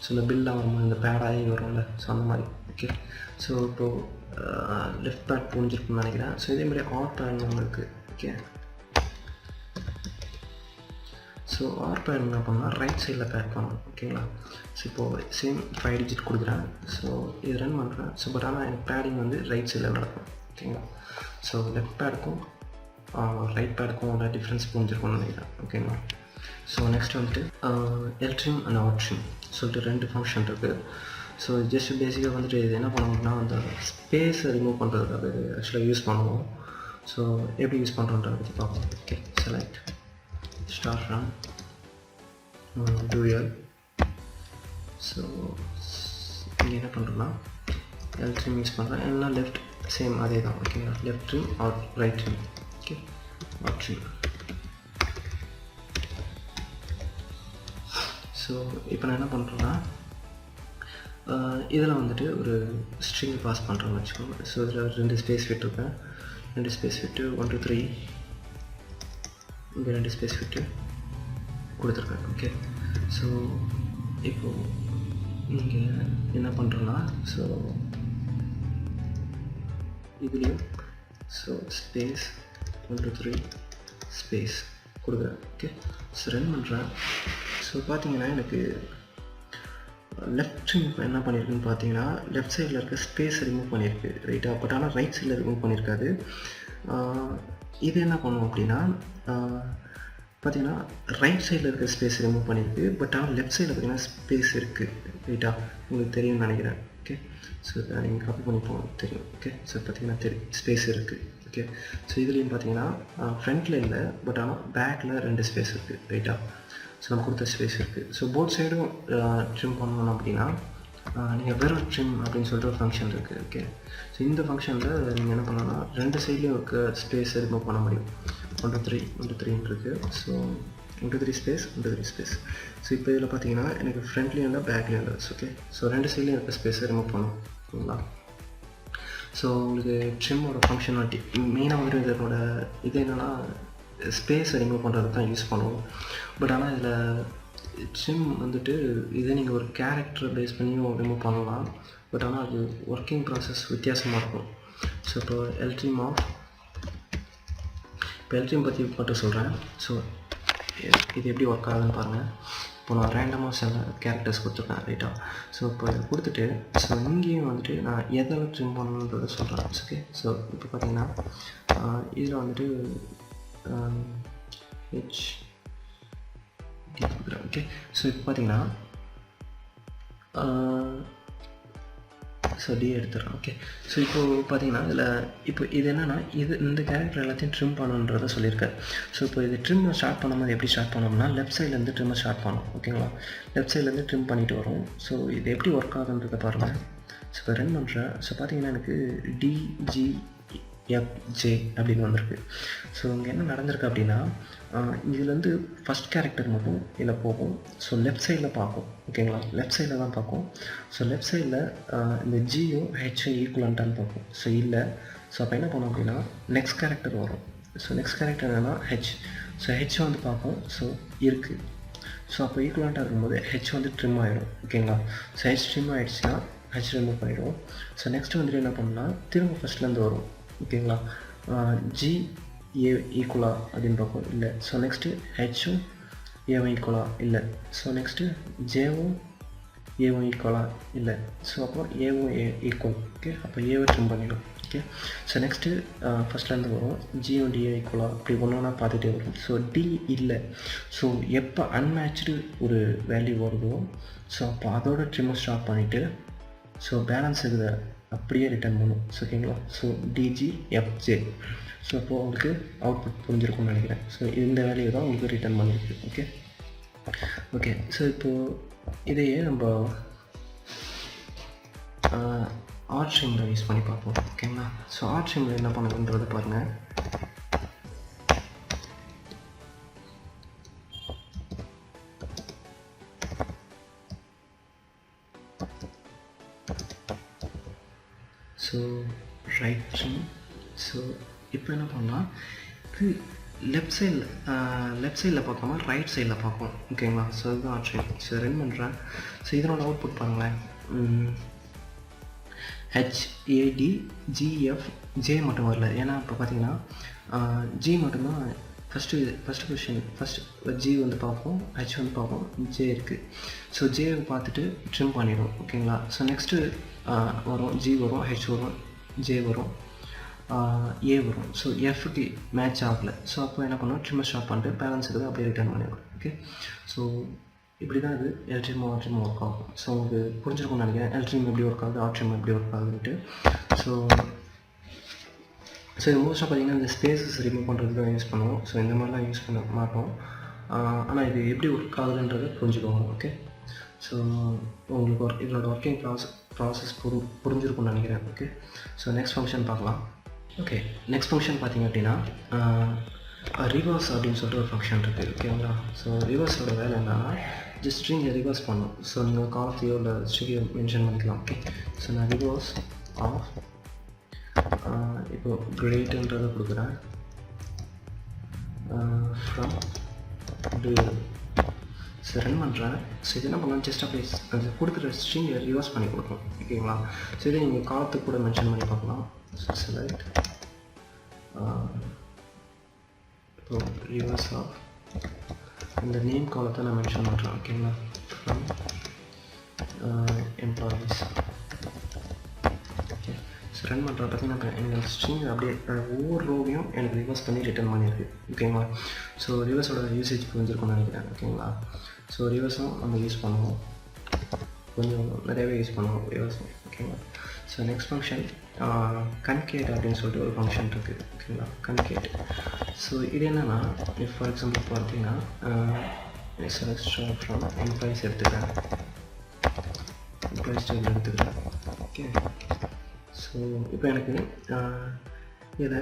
ஸோ இந்த பில்லாக வரும்போது இந்த பேட் ஆகி வரும்ல, ஸோ அந்த மாதிரி ஓகே. ஸோ இப்போது லெஃப்ட் பேட் புரிஞ்சிருக்குன்னு நினைக்கிறேன். ஸோ இதே மாதிரி ஆர் பேட் ஒன்று இருக்குது ஓகே. ஸோ ஆர் பேட் என்ன பண்ணால் ரைட் சைடில் பேட் பண்ணணும் ஓகேங்களா. ஸோ இப்போது சேம் 5 டிஜிட் கொடுக்குறேன். ஸோ இது ரன் பண்ணுறேன். ஸோ பட் ஆனால் எனக்கு பேடிங் வந்து ரைட் சைடில் நடக்கும் ஓகேங்களா. ஸோ லெஃப்ட் பேடுக்கும் ரைட் பேடுக்கும் உள்ள டிஃப்ரென்ஸ் புரிஞ்சிருக்கும்னு நினைக்கிறேன் ஓகேங்களா. ஸோ நெக்ஸ்ட் வந்துட்டு எல்ட்ரிம் அண்ட் ஆர்ட்ரிம் சொல்லிட்டு 2 ஃபங்க்ஷன் இருக்குது. ஸோ ஜஸ்ட் பேசிக்காக வந்துட்டு இது என்ன பண்ணுவோம்னா அந்த ஸ்பேஸை ரிமூவ் பண்ணுறதுக்காக ஆக்சுவலாக யூஸ் பண்ணுவோம். ஸோ எப்படி யூஸ் பண்ணுறோன்றதை பற்றி பார்ப்போம். Okay, select star from dual. So இங்கே என்ன பண்ணுறோன்னா எல் ட்ரிம் யூஸ் பண்ணுறேன், இல்லைனா லெஃப்ட் சேம் அதே தான். ஓகேங்களா, left trim or right trim. Okay, or trim. So இப்போ நான் என்ன பண்ணுறேன்னா இதில் வந்துட்டு ஒரு ஸ்ட்ரிங் பாஸ் பண்ணுறோன்னு வச்சுக்கோங்க. ஸோ இதில் 2 ஸ்பேஸ் விட்டுருக்கேன், 2 ஸ்பேஸ் விட்டு 1 2 3 இங்கே 2 ஸ்பேஸ் விட்டு கொடுத்துருக்கேன். ஓகே, ஸோ இப்போது இங்கே என்ன பண்ணுறோன்னா ஸோ இதுலேயும் ஸோ ஸ்பேஸ் 1 2 3 ஸ்பேஸ் கொடுக்குறேன். ஓகே, ஸோ ரன் பண்ணுறேன். ஸோ பார்த்தீங்கன்னா எனக்கு லெஃப்ட் ட்ரிம் என்ன பண்ணியிருக்குன்னு பார்த்தீங்கன்னா லெஃப்ட் சைடில் இருக்க ஸ்பேஸ் ரிமூவ் பண்ணியிருக்கு, ரைட்டாக. பட் ஆனால் ரைட் சைடில் ரிமூவ் பண்ணியிருக்காது. இது என்ன பண்ணுவோம் அப்படின்னா பார்த்தீங்கன்னா ரைட் சைடில் இருக்க ஸ்பேஸ் ரிமூவ் பண்ணியிருக்கு, பட் ஆனால் லெஃப்ட் சைடில் பார்த்தீங்கன்னா ஸ்பேஸ் இருக்குது, ரைட்டாக. உங்களுக்கு தெரியும்னு நினைக்கிறேன். ஓகே, ஸோ இதை நீங்கள் காப்பி பண்ணி போகணும், தெரியும். ஓகே, ஸோ பார்த்தீங்கன்னா ஸ்பேஸ் இருக்குது. ஓகே, ஸோ இதுலேயும் பார்த்தீங்கன்னா ஃப்ரண்ட்டில் இல்லை, பட் ஆனால் பேக்கில் 2 ஸ்பேஸ் இருக்குது, ரைட்டாக. ஸோ நம்ம கொடுத்த ஸ்பேஸ் இருக்குது. ஸோ போத் சைடும் ட்ரிம் பண்ணணும் அப்படின்னா நீங்கள் வெறும் ட்ரிம் அப்படின்னு சொல்லிட்டு ஒரு ஃபங்க்ஷன் இருக்குது. ஓகே, ஸோ இந்த ஃபங்க்ஷனில் நீங்கள் என்ன பண்ணணும்னா 2 சைட்லேயும் இருக்க ஸ்பேஸை ரிமூவ் பண்ண முடியும். 1 2 3 இருக்குது. So 1 2 3 space 1 2 3 space. ஸோ இப்போ இதில் பார்த்தீங்கன்னா எனக்கு ஃப்ரண்ட்லேயும் இல்லை பேக்லேயும் இல்லை. ஓகே, ஸோ 2 சைட்லேயும் இருக்க ஸ்பேஸை ரிமூவ் பண்ணணும். ஓகேங்களா. ஸோ உங்களுக்கு ட்ரிம்மோட ஃபங்க்ஷனாலிட்டி மெயினாக வந்துட்டு இதனோட இது என்னென்னா ஸ்பேஸை ரிமூவ் பண்ணுறது தான் யூஸ் பண்ணுவோம். பட் ஆனால் இதில் ட்ரிம் வந்துட்டு இதை நீங்கள் ஒரு கேரக்டரை பேஸ் பண்ணியும் ரிமூவ் பண்ணலாம். பட் ஆனால் அது ஒர்க்கிங் ப்ராசஸ் வித்தியாசமாக இருக்கும். ஸோ இப்போ எல்ட்ரிம் பற்றி மட்டும் சொல்கிறேன். ஸோ இது எப்படி ஒர்க் ஆகுதுன்னு பாருங்கள். இப்போ நான் ரேண்டமாக சில கேரக்டர்ஸ் கொடுத்துருக்கேன், ரைட்டாக. ஸோ இப்போ இதை கொடுத்துட்டு ஸோ இங்கேயும் வந்துட்டு நான் எதில் ட்ரிம் பண்ணணுன்றதை சொல்கிறேன். ஓகே, ஸோ இப்போ பார்த்தீங்கன்னா இதில் வந்துட்டு ஹெச் கொடுக்குறேன். ஓகே, ஸோ இப்போ பார்த்தீங்கன்னா ஸோ டி எடுத்துடுறேன். ஓகே, ஸோ இப்போது பார்த்தீங்கன்னா இதில் இப்போ இது என்னென்னா இந்த கேரக்டர் எல்லாத்தையும் ட்ரிம் பண்ணணுன்றதை சொல்லியிருக்காரு. ஸோ இப்போ இது ட்ரிம்மை ஸ்டார்ட் பண்ணும்போது எப்படி ஸ்டார்ட் பண்ணோம்னா லெஃப்ட் சைட்லேருந்து ட்ரிம்மை ஸ்டார்ட் பண்ணோம். ஓகேங்களா, லெஃப்ட் சைட்லேருந்து ட்ரிம் பண்ணிட்டு வரும். ஸோ இது எப்படி ஒர்க் ஆகுதுன்றதை பாருங்கள். ஸோ இப்போ ரன் பண்ணுறேன். ஸோ பார்த்தீங்கன்னா எனக்கு DGFJ அப்படின்னு வந்திருக்கு. ஸோ இங்கே என்ன நடந்திருக்கு அப்படின்னா இதுலேருந்து ஃபஸ்ட் கேரக்டர் மட்டும் இதில் போகும். ஸோ லெஃப்ட் சைடில் பார்க்கும். ஓகேங்களா, லெஃப்ட் சைடில் தான் பார்க்கும். ஸோ லெஃப்ட் சைடில் இந்த ஜியும் ஹெச்சும் ஈக்குவலண்ட்டான்னு பார்க்கும். ஸோ இல்லை. ஸோ அப்போ என்ன பண்ணோம் அப்படின்னா நெக்ஸ்ட் கேரக்டர் வரும். ஸோ நெக்ஸ்ட் கேரக்டர் என்னென்னா ஹெச். ஸோ ஹெச் வந்து பார்க்கும். ஸோ இருக்குது. ஸோ அப்போ ஈக்குவலண்ட்டாக இருக்கும்போது ஹெச் வந்து ட்ரிம் ஆகிடும். ஓகேங்களா, ஸோ ஹெச் ட்ரிம் ஆகிடுச்சுன்னா ஹெச் ரிமூவ் பண்ணிவிடும். ஸோ நெக்ஸ்ட்டு வந்துட்டு என்ன பண்ணால் திரும்ப ஃபஸ்ட்லேருந்து வரும். ஓகேங்களா, ஜி ஏ ஈக்குவலா அப்படின்னு பார்ப்போம், இல்லை. ஸோ நெக்ஸ்ட்டு ஹெச்சும் ஏவும் ஈக்குவலா, இல்லை. ஸோ நெக்ஸ்ட்டு ஜேவும் ஏவும் ஈக்குவலா, இல்லை. ஸோ அப்போ ஏவும் ஈக்குவல். ஓகே, அப்போ ஏவை ட்ரிம் பண்ணிடும். ஓகே, ஸோ நெக்ஸ்ட்டு ஃபஸ்ட்லேருந்து வரும் ஜியும் டிஏ ஈக்குவலா, அப்படி ஒன்று ஒன்றா பார்த்துட்டே வரும். ஸோ டி இல்லை. ஸோ எப்போ அன்மேட்ச்டு ஒரு வேல்யூ வருதோ ஸோ அப்போ அதோட ட்ரிம்மை ஸ்டாப் பண்ணிவிட்டு ஸோ பேலன்ஸ் இதை அப்படியே ரிட்டர்ன் பண்ணும். ஓகேங்களா, ஸோ DGFJ. ஸோ அப்போது உங்களுக்கு அவுட்புட் புரிஞ்சிருக்கும்னு நினைக்கிறேன். ஸோ இந்த வேல்யூ தான் உங்களுக்கு ரிட்டர்ன் பண்ணியிருக்கு. ஓகே, ஸோ இப்போது இதையே நம்ம ஆர்ட் ஸ்ட்ரீமில் யூஸ் பண்ணி பார்ப்போம். ஓகேங்களா, ஸோ ஆர்ட் ஸ்ட்ரீமில் என்ன பண்ணுறதுன்றதை பாருங்கள். So right trim. ஸோ இப்போ என்ன பண்ணலாம், இது லெஃப்ட் சைடில் பார்க்காம ரைட் சைடில் பார்ப்போம். ஓகேங்களா, ஸோ இதுதான் ஆப்ஷன். ஸோ ரன் பண்ணுறேன். ஸோ இதனோட அவுட்புட் பாருங்களேன். HADGFJ மட்டும் வரல. ஏன்னா இப்போ பார்த்தீங்கன்னா ஜி மட்டும்தான் ஃபஸ்ட்டு பொசிஷன். ஜி வந்து பார்ப்போம், ஹெச் வந்து பார்ப்போம், ஜே இருக்குது. ஸோ ஜேவை பார்த்துட்டு ட்ரிம் பண்ணிடும். ஓகேங்களா, ஸோ நெக்ஸ்ட்டு வரும் ஜி வரும், ஹெச் வரும், ஜே வரும், ஏ வரும். ஸோ எஃப்க்கு மேட்ச் ஆகலை. ஸோ அப்போ என்ன பண்ணுவோம், ட்ரிம்மை ஸ்டாப் பண்ணிட்டு பேலன்ஸ் இருக்குது அப்படியே ரிட்டர்ன் பண்ணிடும். ஓகே, ஸோ இப்படி தான் இது எல்ட்ரிம் ஆர்ட்ரிம் ஒர்க் ஆகும். ஸோ உங்களுக்கு புரிஞ்சிருக்கும்னு நினைக்கிறேன் எல்ட்ரிம் எப்படி ஒர்க் ஆகுது, ஆர்ட்ரிம் எப்படி ஒர்க் ஆகுதுன்ட்டு. ஸோ இது மோஸ்ட்டாக பார்த்தீங்கன்னா இந்த ஸ்பேசஸ் ரிமூவ் பண்ணுறதுக்கு தான் யூஸ் பண்ணுவோம். ஸோ இந்த மாதிரிலாம் யூஸ் பண்ண மாட்டோம். ஆனால் இது எப்படி ஒர்க் ஆகுதுன்றதை புரிஞ்சுக்கோங்க. ஓகே, ஸோ உங்களுக்கு இதோட ஒர்க்கிங் ப்ராசஸ் புரிஞ்சிருக்கும்னு நினைக்கிறேன். ஓகே, ஸோ நெக்ஸ்ட் ஃபங்க்ஷன் பார்க்கலாம். ஓகே, நெக்ஸ்ட் ஃபங்க்ஷன் பார்த்தீங்க அப்படின்னா ரிவர்ஸ் அப்படின்னு சொல்லிட்டு ஒரு ஃபங்க்ஷன் இருக்குது. ஓகேங்களா, ஸோ ரிவர்ஸோட வேலை என்னன்னா ஜஸ்ட் ஸ்ட்ரிங்கை ரிவர்ஸ் பண்ணும். ஸோ நீங்கள் காலத்தையோ இல்லை ஸ்ட்ரிங்கை மென்ஷன் பண்ணிக்கலாம். ஓகே, ஸோ நான் ரிவர்ஸ் ஆஃப் இப்போ கிரேட்டுன்றதை கொடுக்குறேன் ஃப்ரம் டூயல். ஸோ ரன் பண்ணுறேன். ஸோ இது என்ன பண்ணலாம், ஜஸ்ட் அப்படியே அது கொடுக்குற ஸ்ட்ரிங்கை ரிவர்ஸ் பண்ணி கொடுக்கும். ஓகேங்களா, ஸோ இதை நீங்கள் காலத்துக்கு கூட மென்ஷன் பண்ணி பார்க்கலாம். ஸோ செலக்ட் இப்போ ரிவர்ஸ் ஆஃப் இந்த நேம் காலத்தை நான் மென்ஷன் பண்ணுறேன். ஓகேங்களா, from employees. Okay, so run பண்ணுற பார்த்தீங்கன்னா எனக்கு ஸ்ட்ரிங் அப்படியே ஒவ்வொரு ரோவையும் எனக்கு ரிவர்ஸ் பண்ணி ரிட்டர்ன் பண்ணியிருக்கு. ஓகேங்களா, ஸோ ரிவர்ஸோட யூசேஜ் புரிஞ்சிருக்கும்னு நினைக்கிறேன். ஓகேங்களா, ஸோ ரிவர்ஸும் நம்ம யூஸ் பண்ணுவோம், கொஞ்சம் நிறையவே யூஸ் பண்ணுவோம் ரிவர்ஸ். ஓகேங்களா, ஸோ நெக்ஸ்ட் ஃபங்க்ஷன் கன்கேட் அப்படின்னு சொல்லிட்டு ஒரு ஃபங்க்ஷன் இருக்குது. ஓகேங்களா, கன்கேட். ஸோ இது என்னென்னா ஃபார் எக்ஸாம்பிள் பார்த்தீங்கன்னா செலக்ட் ஃப்ரம் எம்ப்ளாயிஸ் எடுத்துக்கிறேன், எம்ப்ளாயிஸ் டேபிள் எடுத்துக்கிறேன். ஓகே, ஸோ இப்போ எனக்கு இதில்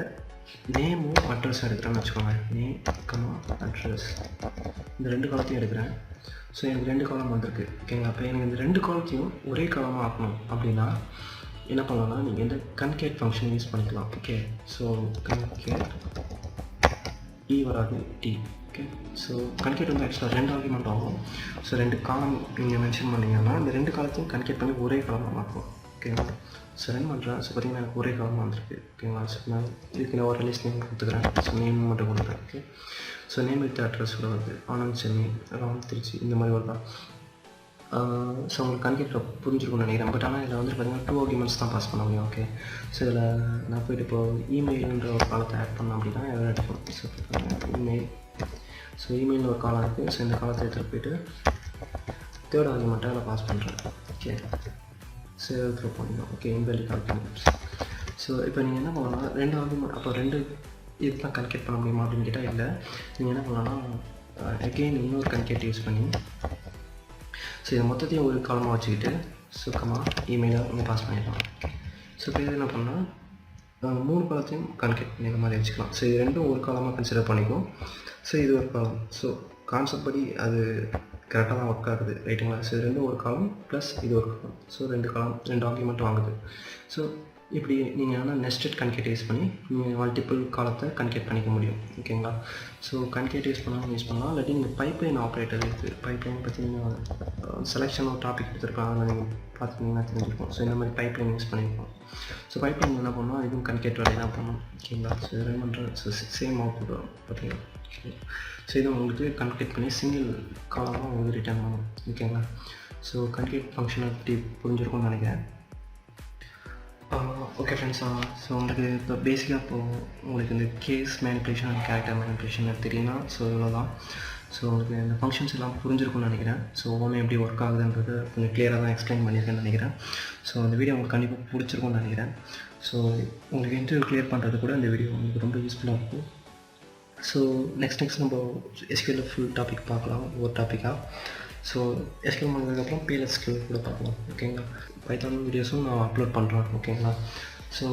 நேமும் அட்ரஸும் எடுக்கிறேன்னு வச்சுக்கோங்க. நேம் கமா அட்ரஸ் இந்த ரெண்டு காலத்தையும் எடுக்கிறேன். ஸோ எனக்கு ரெண்டு காலம் வந்திருக்கு. ஓகேங்களா, இப்போ எனக்கு இந்த ரெண்டு காலத்தையும் ஒரே காலமாக ஆக்கணும் அப்படின்னா என்ன பண்ணலாம்னா நீங்கள் இந்த கன்கேட் ஃபங்க்ஷன் யூஸ் பண்ணிக்கலாம். ஓகே, ஸோ கன்கேட் இ வராது டி. ஓகே, ஸோ கன்கேட் வந்து ஆக்சுவலாக ரெண்டு ஆர்குமெண்ட் ஆகும். ஸோ ரெண்டு காலம் நீங்கள் மென்ஷன் பண்ணிங்கன்னா இந்த ரெண்டு காலத்தையும் கன்கேட் பண்ணி ஒரே காலமாக மாற்றும். ஓகேங்களா, ஸோ ரன் பண்ணுறேன். ஸோ பார்த்தீங்கன்னா எனக்கு ஒரே காலமாக வந்திருக்கு. ஓகேங்களா, ஸோ நான் இதுக்கு நான் ஒரு ரிலீஸ் நேம் கொடுத்துக்கிறேன். ஸோ நேம் மட்டும் கொடுக்குறேன். Okay, so name with address கூட வருது, ஆனந்த் சென்னை, ராம் திருச்சி, இந்த மாதிரி வருதா. ஸோ உங்களுக்கு கன்கேட்டில் புரிஞ்சிருக்கும்னு நினைக்கிறேன். பட் ஆனால் இதில் வந்து பார்த்தீங்கன்னா 2 ஆர்குமெண்ட்ஸ் தான் பாஸ் பண்ண முடியும். ஓகே, ஸோ இதில் நான் போய்ட்டு இப்போ இமெயில்ன்ற ஒரு காலத்தை ஆட் பண்ணேன் அப்படின்னா எதாவது எடுக்கும். ஸோ இமெயில், ஸோ இமெயிலில் ஒரு காலம் இருக்குது. ஸோ இந்த காலத்தை எடுத்துகிட்டு போய்ட்டு 3rd ஆர்குமெண்ட்டை அதில் பாஸ் பண்ணுறேன். ஓகே, ஸோ த்ரூ பண்ணிடும். Okay, invalid arguments. ஸோ இப்போ நீங்கள் என்ன பண்ணலாம்னா 2 ஆர்குமெண்ட், அப்போ 2 இதுதான் கன்கேட் பண்ண முடியுமா அப்படின்னு கேட்டால் இல்லை. நீங்கள் என்ன பண்ணலாம்னா அகெயின் இன்னொரு கன்கேட் யூஸ் பண்ணி ஸோ இதை மொத்தத்தையும் ஒரு காலமாக வச்சுக்கிட்டு சுக்கமாக இமெயிலாக நீங்கள் பாஸ் பண்ணிடலாம். ஸோ இப்போ இது என்ன பண்ணால் 3 காலத்தையும் கன்கேட் பண்ணிக்கிற மாதிரி வச்சுக்கலாம். ஸோ இது ரெண்டும் ஒரு காலமாக கன்சிடர் பண்ணிக்கும். ஸோ இது ஒரு காலம். ஸோ கான்செப்ட் படி அது கரெக்டாக தான் ஒர்க் ஆகுது, ரைட்டுங்களா. ஸோ இது ரெண்டும் ஒரு காலம் ப்ளஸ் இது ஒரு காலம். ஸோ 2 காலம் 2 ஆர்குமெண்ட் வாங்குது. ஸோ இப்படி நீங்கள் ஆனால் நெஸ்டட் கன்கேட் யூஸ் பண்ணி நீங்கள் மல்டிபிள் காலத்தை கன்கேட் பண்ணிக்க முடியும். ஓகேங்களா, ஸோ கன்கேட் யூஸ் பண்ணாலும் யூஸ் பண்ணலாம். இல்லாட்டி நீங்கள் பைப்லைன் ஆப்ரேட்டர் இருக்குது. பைப்லைன் பார்த்தீங்கன்னா செலெக்ஷன் ஒரு டாபிக் எடுத்துருப்பாங்க, அதில் நீங்கள் பார்த்துக்கிங்கன்னா தெரிஞ்சிருக்கும். ஸோ இந்த மாதிரி பைப்லைன் யூஸ் பண்ணியிருக்கோம். ஸோ பைப்லைன் என்ன பண்ணோம், இதுவும் கன்கேட் வேலை தான் பண்ணணும். ஓகேங்களா, ஸோ ரன் பண்ணுறேன். ஸோ சேம் அவுட்புட் வரும் பார்த்தீங்கன்னா. ஸோ இதை உங்களுக்கு கன்கேட் பண்ணி சிங்கிள் காலமாக உங்களுக்கு ரிட்டர்ன் பண்ணணும். ஓகேங்களா, ஸோ கன்கேட் ஃபங்க்ஷனாலிட்டி புரிஞ்சிருக்கும்னு நினைக்கிறேன். ஓகே ஃப்ரெண்ட்ஸ், ஸோ உங்களுக்கு இப்போ பேசிக்காக இப்போது உங்களுக்கு இந்த case manipulation and character manipulation தெரியும்னா ஸோ இவ்வளோ தான். ஸோ உங்களுக்கு இந்த ஃபங்க்ஷன்ஸ் எல்லாம் புரிஞ்சிருக்கும்னு நினைக்கிறேன். ஸோ ஒவ்வொன்றும் எப்படி ஒர்க் ஆகுதுன்றது கொஞ்சம் கிளியராக தான் எக்ஸ்பிளைன் பண்ணியிருக்கேன்னு நினைக்கிறேன். ஸோ அந்த வீடியோ உங்களுக்கு கண்டிப்பாக பிடிச்சிருக்கும்னு நினைக்கிறேன். ஸோ உங்களுக்கு இன்டர்வியூ கிளியர் பண்ணுறது கூட இந்த வீடியோ உங்களுக்கு ரொம்ப யூஸ்ஃபுல்லாக இருக்கும். ஸோ நெக்ஸ்ட் நம்ம எஸ்கியூஎல் ஃபுல் டாபிக் பார்க்கலாம், ஒரு டாப்பிக்காக. ஸோ எஸ்கியூஎல் பண்ணதுக்கப்புறம் PLSQL கூட பார்க்கலாம். ஓகேங்களா, பைத்தான் வீடியோஸும் நான் அப்லோட் பண்ணுறேன். ஓகேங்களா, ஸோ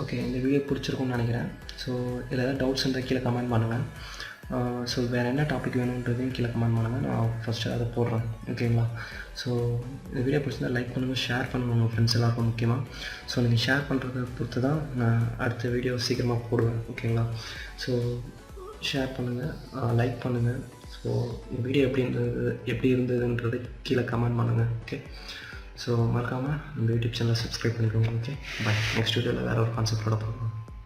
ஓகே, இந்த வீடியோ பிடிச்சிருக்கும்னு நினைக்கிறேன். ஸோ இதில் ஏதாவது டவுட்ஸ் இருந்தால் கீழே கமெண்ட் பண்ணுங்கள். ஸோ வேறு என்ன டாபிக் வேணுன்றதையும் கீழே கமெண்ட் பண்ணுங்கள், நான் ஃபஸ்ட்டு அதை போடுறேன். ஓகேங்களா, ஸோ இந்த வீடியோ பிடிச்சிருந்தா லைக் பண்ணுங்கள், ஷேர் பண்ணுங்கள் உங்கள் ஃப்ரெண்ட்ஸ் எல்லாருக்கும் முக்கியமாக. ஸோ நீங்கள் ஷேர் பண்ணுறத பொறுத்து தான் நான் அடுத்த வீடியோ சீக்கிரமாக போடுவேன். ஓகேங்களா, ஸோ ஷேர் பண்ணுங்கள், லைக் பண்ணுங்கள். ஸோ இந்த வீடியோ எப்படி இருந்ததுன்றது கீழே கமெண்ட் பண்ணுங்கள். ஓகே, ஸோ மறக்காமல் நம்ம யூடியூப் சேனலை சப்ஸ்கிரைப் பண்ணிக்கோங்க. Okay, by. நெக்ஸ்ட் வீடியோவில் வேறு ஒரு கான்செப்டோட பார்க்கலாம்.